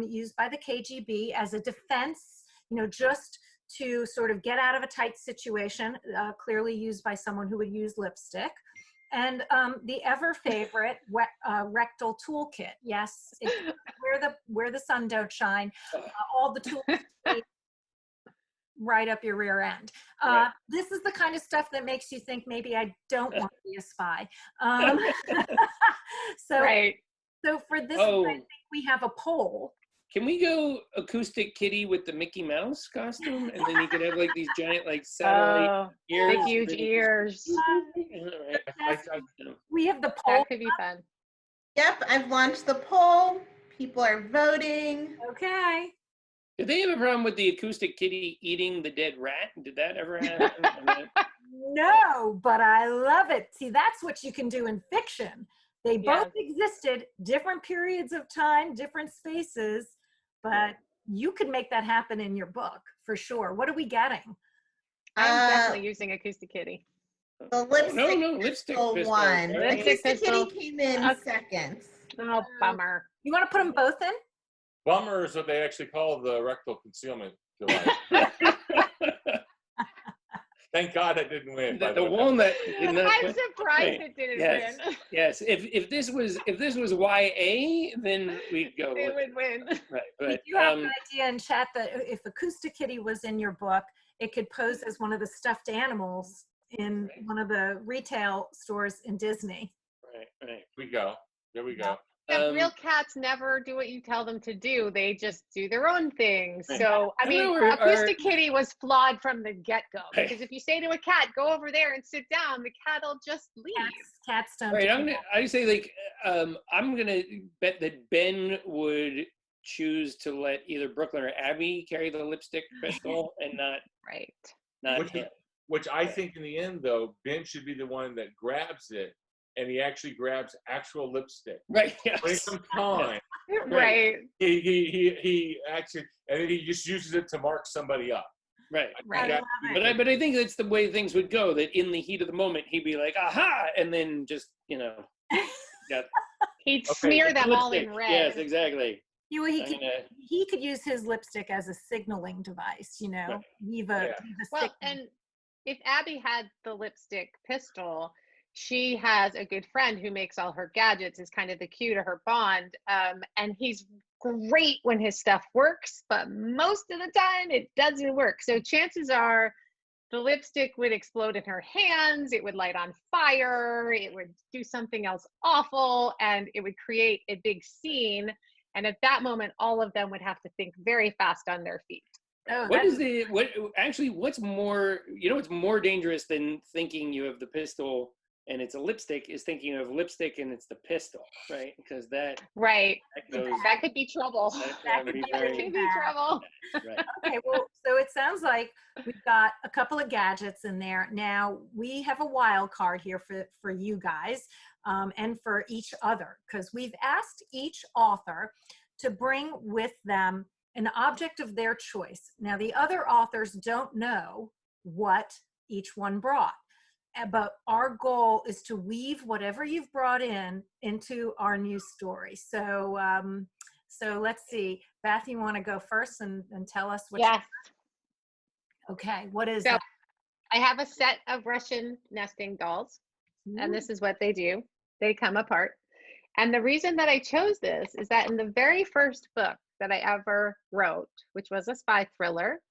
used by the KGB as a defense, just to sort of get out of a tight situation, clearly used by someone who would use lipstick. And the ever favorite rectal toolkit. Yes, where the sun don't shine. All the tools right up your rear end. Right. This is the kind of stuff that makes you think maybe I don't want to be a spy. Right. So for this, Oh. I think we have a poll. Can we go Acoustic Kitty with the Mickey Mouse costume, and then you could have like these giant like satellite Oh, ears, big, huge ears. We have the poll. That could be fun. Yep, I've launched the poll. People are voting. Okay. Did they have a problem with the Acoustic Kitty eating the dead rat? Did that ever happen? No, but I love it. See, that's what you can do in fiction. They both existed, different periods of time, different spaces, but you could make that happen in your book for sure. What are we getting? I'm definitely using Acoustic Kitty. The lipstick lipstick pistol pistol, won. right? Lipstick Acoustic pistol. Kitty came in second. Oh, bummer. You want to put them both in? Bummer is what they actually call the rectal concealment device. Thank God I didn't win. by The way. walnut did not I'm win. surprised it didn't Yes. win. Yes, if this was YA, then we'd go. It with would win. Right, If but you have an idea in chat that if Acoustic Kitty was in your book, it could pose as one of the stuffed animals in one of the retail stores in Disney. right. We go. There we go. And real cats never do what you tell them to do. They just do their own thing. Right. So, I mean, know, Acoustic Kitty was flawed from the get-go. Right. Because if you say to a cat, go over there and sit down, the cat will just leave. Cats don't. All right, do that. I say like I'm gonna bet that Ben would choose to let either Brooklyn or Abby carry the lipstick pistol and not Right. him. Which I think in the end, though, Ben should be the one that grabs it, and he actually grabs actual lipstick. Right. Yes. When it comes time, Right. he actually, and then he just uses it to mark somebody up. Right. Right. I love it. But I think that's the way things would go. That in the heat of the moment, he'd be like, "Aha!" and then just got He'd smear them all lipstick. in red. Yes, exactly. He could use his lipstick as a signaling device, Right. leave a Yeah. leave a Well, signal. and if Abby had the lipstick pistol, she has a good friend who makes all her gadgets, is kind of the cue to her bond. And he's great when his stuff works, but most of the time it doesn't work. So chances are the lipstick would explode in her hands, it would light on fire, it would do something else awful, and it would create a big scene. And at that moment, all of them would have to think very fast on their feet. Oh, What's more, what's more dangerous than thinking you have the pistol and it's a lipstick is thinking of lipstick and it's the pistol, right? Because that could be trouble. That could be trouble. Right. Okay, well, so it sounds like we've got a couple of gadgets in there. Now we have a wild card here for you guys and for each other, because we've asked each author to bring with them an object of their choice. Now the other authors don't know what each one brought, but our goal is to weave whatever you've brought in into our new story. So so let's see, Beth, you want to go first and tell us what? Yes. Okay, what is so that? I have a set of Russian nesting dolls, and this is what they do. They come apart. And the reason that I chose this is that in the very first book that I ever wrote, which was a spy thriller,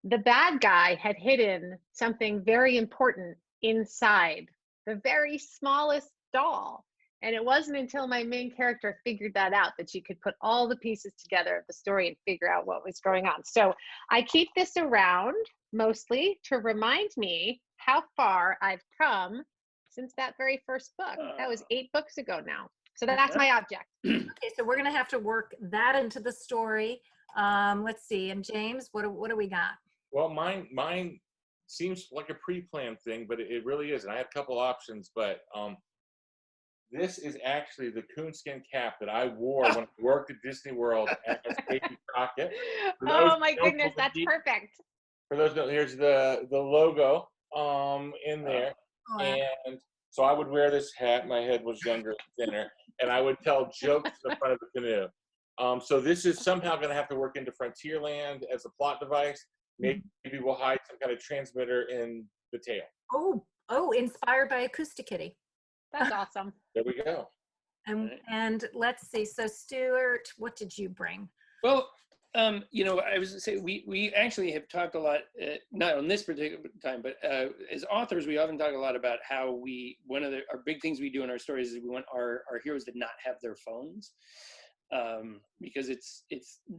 the bad guy had hidden something very important inside the very smallest doll. And it wasn't until my main character figured that out that she could put all the pieces together of the story and figure out what was going on. So I keep this around mostly to remind me how far I've come since that very first book. That was 8 books ago now. So that's my object. Okay, so we're gonna have to work that into the story. Let's see, and James, what do we got? Well, mine seems like a pre-planned thing, but it really isn't. I had a couple options, but this is actually the coonskin cap that I wore when I worked at Disney World as Baby Crockett. Oh my goodness, that's perfect. For those, here's the logo in there, and so I would wear this hat. My head was younger and thinner, and I would tell jokes in the front of the canoe. So this is somehow going to have to work into Frontierland as a plot device. Maybe we'll hide some kind of transmitter in the tail. Oh, inspired by Acousticity. That's awesome. There we go. And let's see. So Stuart, what did you bring? Well, I was going to say, we actually have talked a lot, not on this particular time, but as authors, we often talk a lot about how one of our big things we do in our stories is we want our heroes to not have their phones. Because it's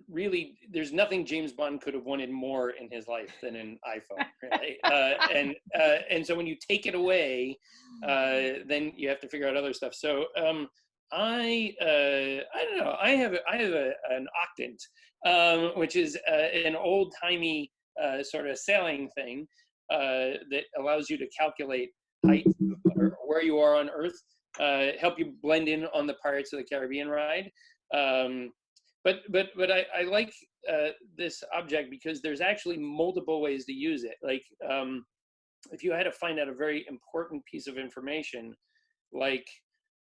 really, there's nothing James Bond could have wanted more in his life than an iPhone, right? And so when you take it away, then you have to figure out other stuff. So I don't know. I have an octant, which is an old timey sort of sailing thing that allows you to calculate height or where you are on Earth, help you blend in on the Pirates of the Caribbean ride. But I like this object because there's actually multiple ways to use it. Like if you had to find out a very important piece of information, like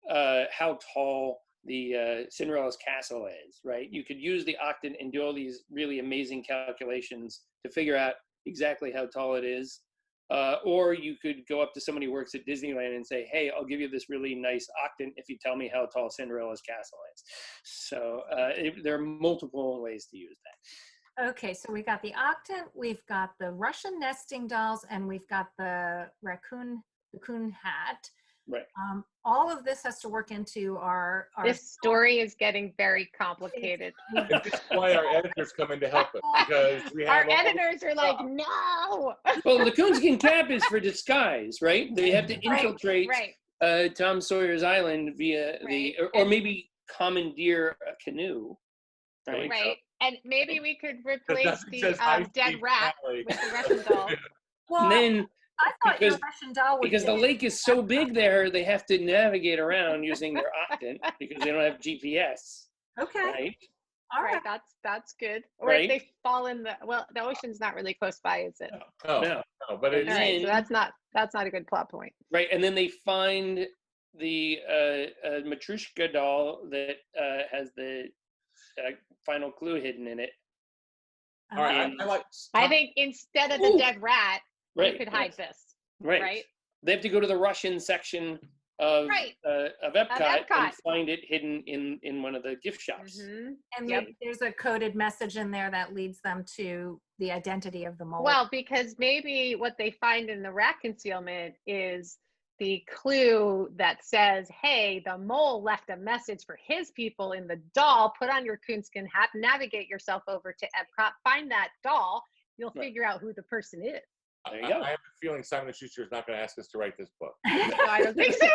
how tall the Cinderella's castle is, right? You could use the octant and do all these really amazing calculations to figure out exactly how tall it is. Or you could go up to somebody who works at Disneyland and say, hey, I'll give you this really nice octant if you tell me how tall Cinderella's castle is. So there are multiple ways to use that. Okay, so we got the octant, we've got the Russian nesting dolls, and we've got the raccoon hat. Right. All of this has to work into our This story is getting very complicated. And this is why our editors come in to help us, because we have our editors are like, no. Well, the coonskin cap is for disguise, right? They have to infiltrate Tom Sawyer's Island via or maybe commandeer a canoe. Right. Right. And maybe we could replace the dead rat with the Russian doll. Well, and then I thought your Russian doll would because the lake is so big there, they have to navigate around using their octant because they don't have GPS. Okay. Right? All right. That's good. Or Right. if they fall in the ocean's not really close by, is it? No, but it's All right, so that's not a good plot point. Right, and then they find the Matryoshka doll that has the final clue hidden in it. all right. Okay. I like. I think instead of the dead rat, Right. You could hide this. Right. Right. They have to go to the Russian section of Epcot and find it hidden in one of the gift shops. Mm-hmm. And Yep. there's a coded message in there that leads them to the identity of the mole. Well, because maybe what they find in the rat concealment is the clue that says, hey, the mole left a message for his people in the doll. Put on your coonskin hat, navigate yourself over to Epcot, find that doll. You'll figure out who the person is. There you go. I have a feeling Simon & Schuster is not going to ask us to write this book. No, I don't think so.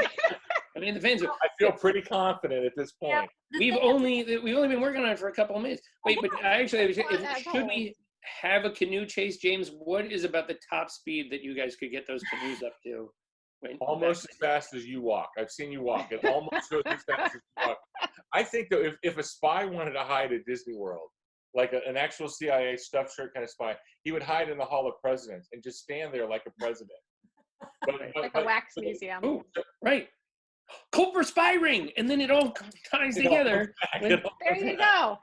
I mean, the fans. I feel pretty confident at this point. Yeah. We've only been working on it for a couple of minutes. Wait, but actually, should we have a canoe chase, James? What is about the top speed that you guys could get those canoes up to? Almost as fast as you walk. I've seen you walk. It almost goes as fast as you walk. I think that if a spy wanted to hide at Disney World, like an actual CIA stuffed shirt kind of spy, he would hide in the Hall of Presidents and just stand there like a president. Like a wax museum. Ooh, right. Culper spy ring, and then it all ties together. There you go.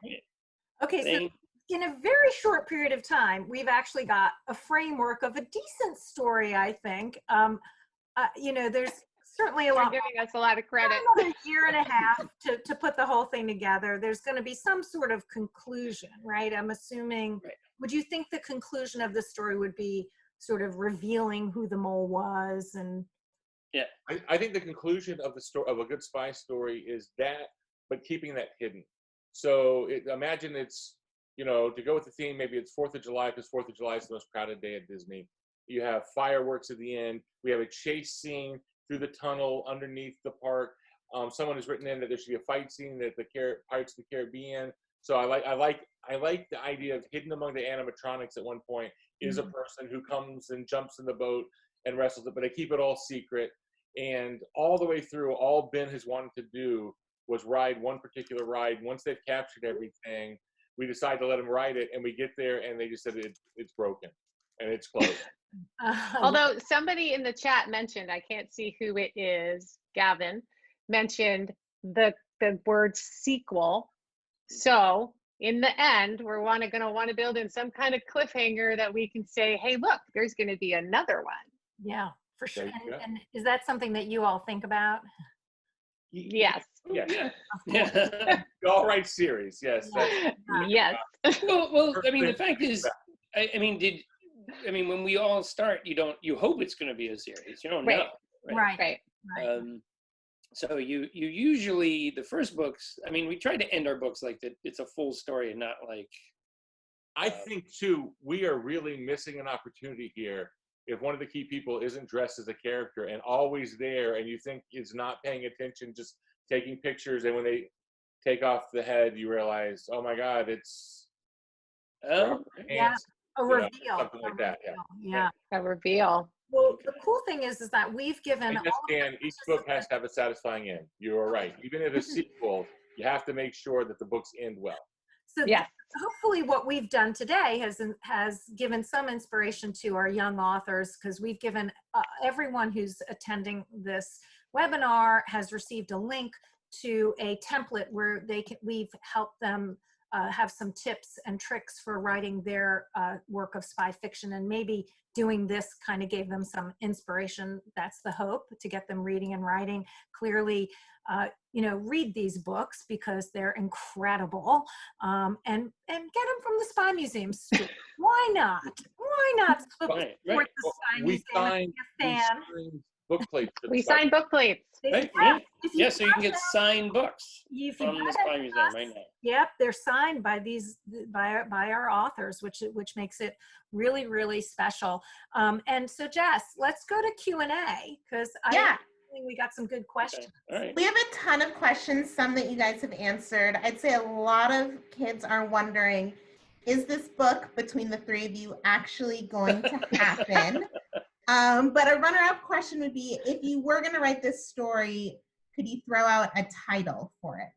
Okay, so in a very short period of time, we've actually got a framework of a decent story, I think. There's certainly a lot. You're giving us a lot of credit. Another year and a half to put the whole thing together. There's going to be some sort of conclusion, right? I'm assuming. Right. Would you think the conclusion of the story would be sort of revealing who the mole was and? Yeah, I think the conclusion of the story of a good spy story is that, but keeping that hidden. So imagine it's, to go with the theme, maybe it's 4th of July because 4th of July is the most crowded day at Disney. You have fireworks at the end. We have a chase scene through the tunnel underneath the park. Someone has written in that there should be a fight scene at the Pirates of the Caribbean. So I like the idea of hidden among the animatronics at one point is a person who comes and jumps in the boat and wrestles it, but they keep it all secret. And all the way through, all Ben has wanted to do was ride one particular ride. Once they've captured everything, we decide to let them ride it, and we get there, and they just said it's broken and it's closed. Although somebody in the chat mentioned, I can't see who it is, Gavin, mentioned the word sequel. So in the end, we're going to want to build in some kind of cliffhanger that we can say, hey, look, there's going to be another one. Yeah, for sure. And is that something that you all think about? Yes. Yes. Yeah. All right, series. Yes. Yes. Well, I mean, the fact is, when we all start, you hope it's going to be a series. You don't know. Right. So you usually, the first books, we try to end our books like that. It's a full story and not like. I think too, we are really missing an opportunity here. If one of the key people isn't dressed as a character and always there, and you think is not paying attention, just taking pictures, and when they take off the head, you realize, oh my God, it's a reveal, something like that. Yeah, a reveal. Well, the cool thing is that we've given. Each book has to have a satisfying end. You are right. Even if it's a sequel, you have to make sure that the books end well. So hopefully what we've done today has given some inspiration to our young authors, because we've given everyone who's attending this webinar has received a link to a template where we've helped them have some tips and tricks for writing their work of spy fiction, and maybe doing this kind of gave them some inspiration. That's the hope, to get them reading and writing. Clearly, read these books because they're incredible, and get them from the Spy Museum store. Why not? Why not support the Spy Museum? We signed book plates. We signed book plates. Right? Yeah, so you can get signed books from the Spy Museum right now. Yep, they're signed by by our authors, which makes it really, really special. And so, Jess, let's go to Q&A, because I think we got some good questions. Okay. All right. We have a ton of questions, some that you guys have answered. I'd say a lot of kids are wondering, is this book between the three of you actually going to happen? But a runner-up question would be, if you were going to write this story, could you throw out a title for it?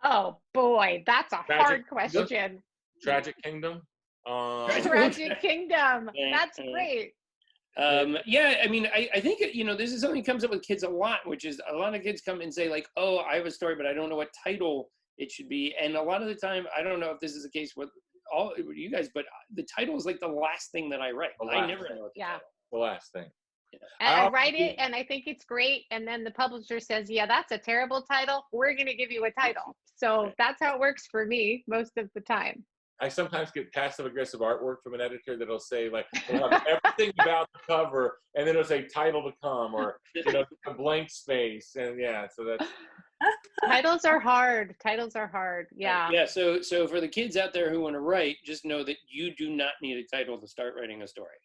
Oh boy, that's a hard question. Tragic Kingdom. Tragic Kingdom. That's great. I think this is something that comes up with kids a lot, which is a lot of kids come and say like, oh, I have a story, but I don't know what title it should be. And a lot of the time, I don't know if this is the case with all you guys, but the title is like the last thing that I write. I never know the title. The last thing. And I write it and I think it's great. And then the publisher says, yeah, that's a terrible title. We're going to give you a title. So that's how it works for me most of the time. I sometimes get passive aggressive artwork from an editor that'll say like, we'll have everything about the cover, and then it'll say title to come, or a blank space, and so that's. Titles are hard. Titles are hard. Yeah. Yeah. So for the kids out there who want to write, just know that you do not need a title to start writing a story.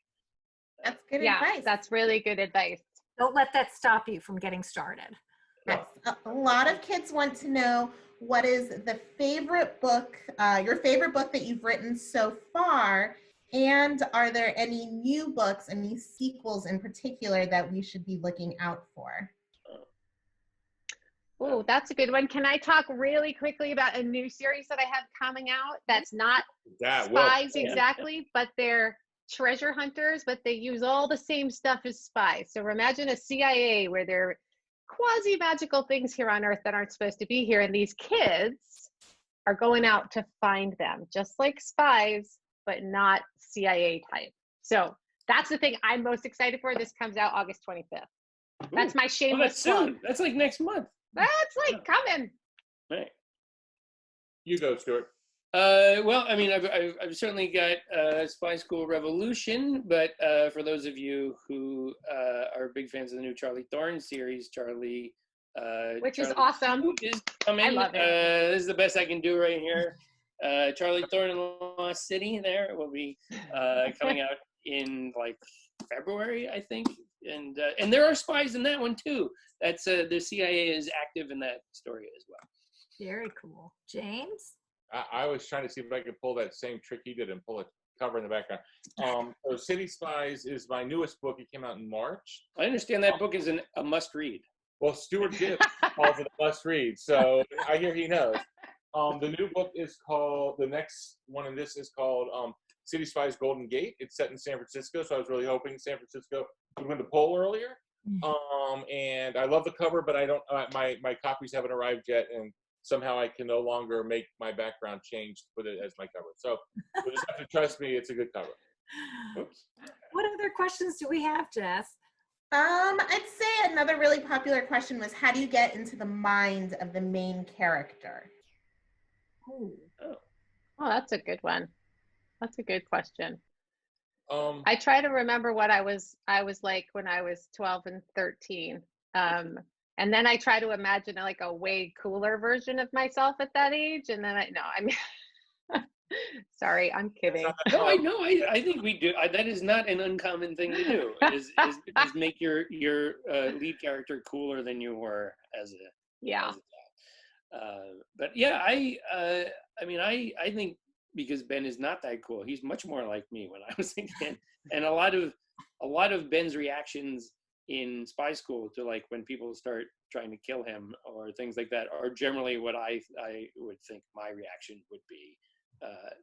That's good advice. That's really good advice. Don't let that stop you from getting started. Yes. A lot of kids want to know, what is the favorite book, your favorite book that you've written so far? And are there any new books, any sequels in particular that we should be looking out for? Oh, that's a good one. Can I talk really quickly about a new series that I have coming out that's not spies exactly, but they're treasure hunters, but they use all the same stuff as spies. So imagine a CIA where there are quasi-magical things here on Earth that aren't supposed to be here, and these kids are going out to find them, just like spies, but not CIA type. So that's the thing I'm most excited for. This comes out August 25th. That's my shameless plug. Soon. That's like next month. That's like coming. Right. You go, Stuart. Well, I mean, I've certainly got Spy School Revolution, but for those of you who are big fans of the new Charlie Thorne series, which is awesome, is coming. I love it. This is the best I can do right here. Charlie Thorne in Lost City, there will be coming out in like February, I think, and there are spies in that one too. That's the CIA is active in that story as well. Very cool. James? I was trying to see if I could pull that same trick he did and pull a cover in the background. So City Spies is my newest book. It came out in March. I understand that book is a must-read. Well, Stuart Gibbs calls it a must-read, so I hear he knows. The new book is called, the next one in this is called City Spies Golden Gate. It's set in San Francisco, so I was really hoping San Francisco would win the poll earlier. And I love the cover, but I don't. My copies haven't arrived yet, and somehow I can no longer make my background change to put it as my cover. So you'll just have to trust me, it's a good cover. Oops. What other questions do we have, Jess? I'd say another really popular question was, how do you get into the mind of the main character? Oh, that's a good one. That's a good question. I try to remember what I was like when I was 12 and 13. And then I try to imagine like a way cooler version of myself at that age. And then sorry, I'm kidding. No, I know. I think we do. That is not an uncommon thing to do. Is make your lead character cooler than you were as a child. But yeah, I mean, I think because Ben is not that cool, he's much more like me when I was a kid, and a lot of Ben's reactions in Spy School to like when people start trying to kill him or things like that are generally what I would think my reaction would be.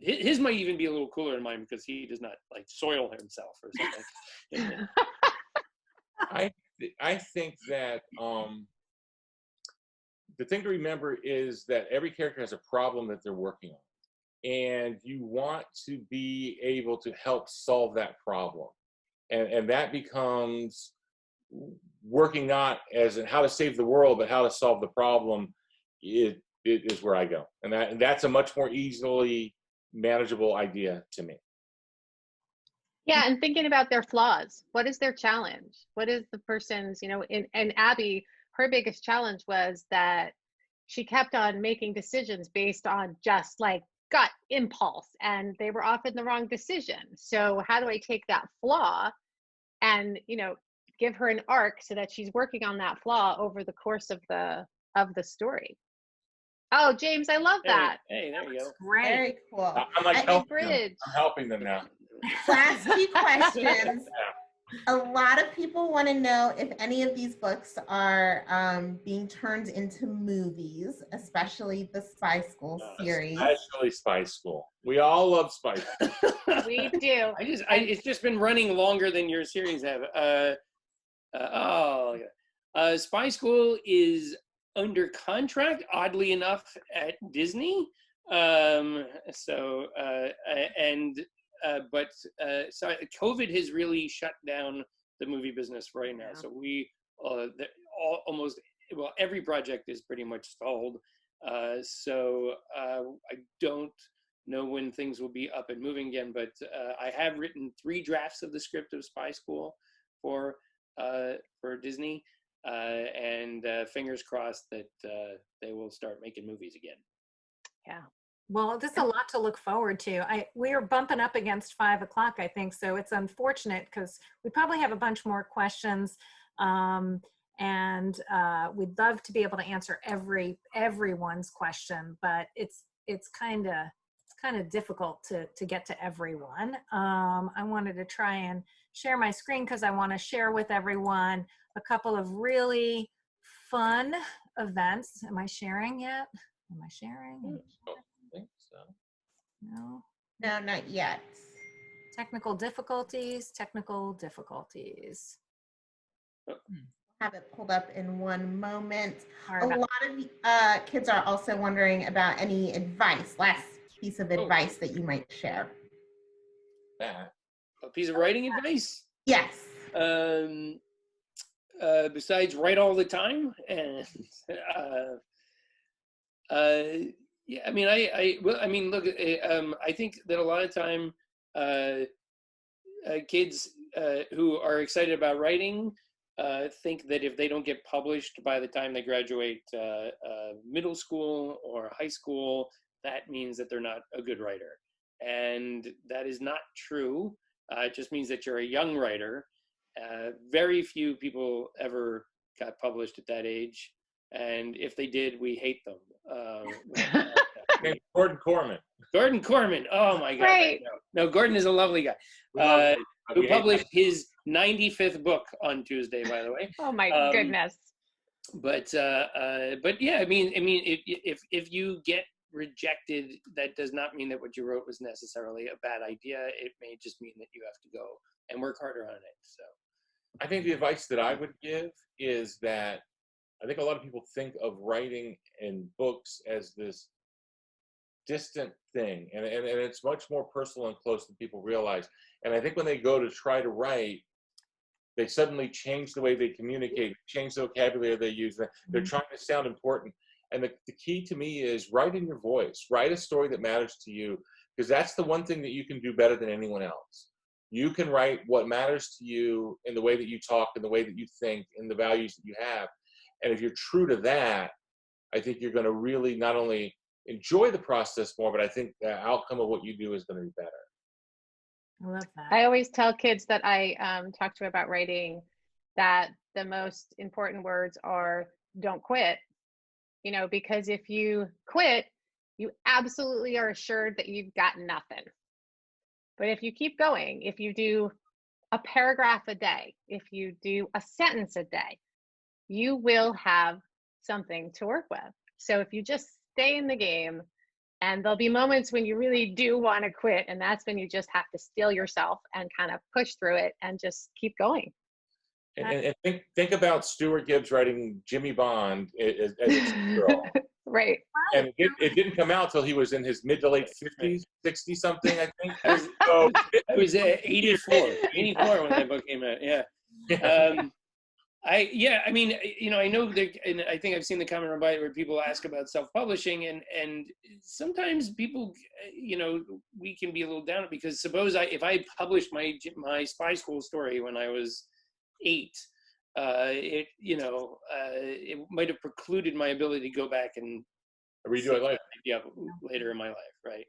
His might even be a little cooler than mine because he does not like soil himself or something. I think that the thing to remember is that every character has a problem that they're working on, and you want to be able to help solve that problem, and that becomes working not as in how to save the world, but how to solve the problem. It is where I go, and that's a much more easily manageable idea to me. Yeah, and thinking about their flaws. What is their challenge? What is the person's, and Abby, her biggest challenge was that she kept on making decisions based on just like gut impulse, and they were often the wrong decision. So how do I take that flaw and, give her an arc so that she's working on that flaw over the course of the story? Oh, James, I love that. Hey, there you go. Great. Very cool. I'm like helping them. Bridge. I'm helping them now. Last few questions. A lot of people want to know if any of these books are being turned into movies, especially the Spy School series. Especially Spy School. We all love Spy School. We do. It's just been running longer than your series have. Spy School is under contract, oddly enough, at Disney. So COVID has really shut down the movie business right now. So every project is pretty much stalled. So I don't know when things will be up and moving again, but I have written 3 drafts of the script of Spy School for Disney, and fingers crossed that they will start making movies again. Yeah. Well, there's a lot to look forward to. We are bumping up against 5 o'clock, I think, so it's unfortunate because we probably have a bunch more questions, and we'd love to be able to answer everyone's question, but it's kind of difficult to get to everyone. I wanted to try and share my screen because I want to share with everyone a couple of really fun events. Am I sharing yet? Am I sharing? I think so. No. No, not yet. Technical difficulties. Have it pulled up in one moment. Sorry A about lot of kids are also wondering about any advice, last piece of advice that you might share. That. A piece of writing advice? Yes. Besides write all the time, and yeah, I mean, look, I think that a lot of time kids who are excited about writing think that if they don't get published by the time they graduate middle school or high school, that means that they're not a good writer. And that is not true. It just means that you're a young writer. Very few people ever got published at that age. And if they did, we hate them. Gordon Corman. Gordon Corman. Oh my God. Right. No, Gordon is a lovely guy. Who published his 95th book on Tuesday, by the way. Oh my goodness. But yeah, I mean, if you get rejected, that does not mean that what you wrote was necessarily a bad idea. It may just mean that you have to go and work harder on it. So I think the advice that I would give is that I think a lot of people think of writing in books as this distant thing, and it's much more personal and close than people realize. And I think when they go to try to write, they suddenly change the way they communicate, change the vocabulary they use. They're trying to sound important. And the key to me is write in your voice. Write a story that matters to you, because that's the one thing that you can do better than anyone else. You can write what matters to you in the way that you talk, in the way that you think, in the values that you have. And if you're true to that, I think you're going to really not only enjoy the process more, but I think the outcome of what you do is going to be better. I love that. I always tell kids that I talk to about writing that the most important words are don't quit, because if you quit, you absolutely are assured that you've got nothing. But if you keep going, if you do a paragraph a day, if you do a sentence a day, you will have something to work with. So if you just stay in the game, and there'll be moments when you really do want to quit, and that's when you just have to steel yourself and kind of push through it and just keep going. And think about Stuart Gibbs writing Jimmy Bond as a girl. Right. And it didn't come out till he was in his mid to late 50s, 60 something, I think. So I was 84 when that book came out. Yeah. I mean, I know that, and I think I've seen the comment about it where people ask about self-publishing, and sometimes people, we can be a little down because suppose if I published my Spy School story when I was 8, it might have precluded my ability to go back and redo it later in my life, right?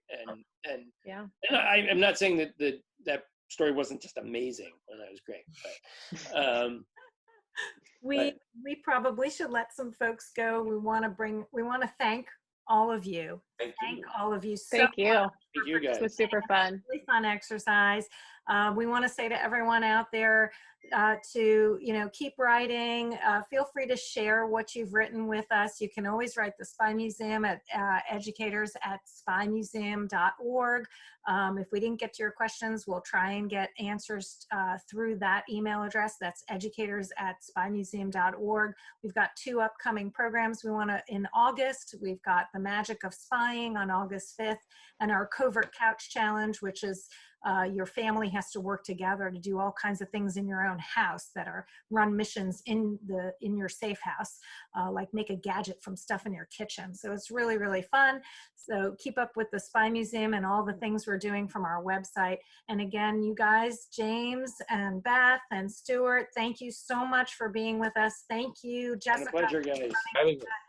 And yeah, and I'm not saying that story wasn't just amazing when I was great, but we probably should let some folks go. We want to thank all of you. Thank all of you so Thank you. much. Thank you guys. This was super fun. Really fun exercise. We want to say to everyone out there to, keep writing. Feel free to share what you've written with us. You can always write the Spy Museum at educators@spymuseum.org. If we didn't get to your questions, we'll try and get answers through that email address. That's educators@spymuseum.org. We've got 2 upcoming programs in August. We've got The Magic of Spying on August 5th and our Covert Couch Challenge, which is your family has to work together to do all kinds of things in your own house that are run missions in your safe house, like make a gadget from stuff in your kitchen. So it's really, really fun. So keep up with the Spy Museum and all the things we're doing from our website. And again, you guys, James and Beth and Stuart, thank you so much for being with us. Thank you, Jessica. Been a pleasure, guys.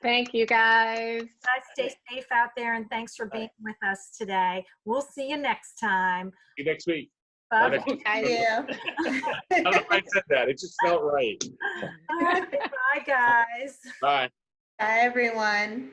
Thank you, guys. Guys, stay safe out there, and thanks for being with us today. We'll see you next time. See you next week. Bye. Thank you. I don't know if I said that. It just felt right. Bye, guys. Bye. Bye, everyone.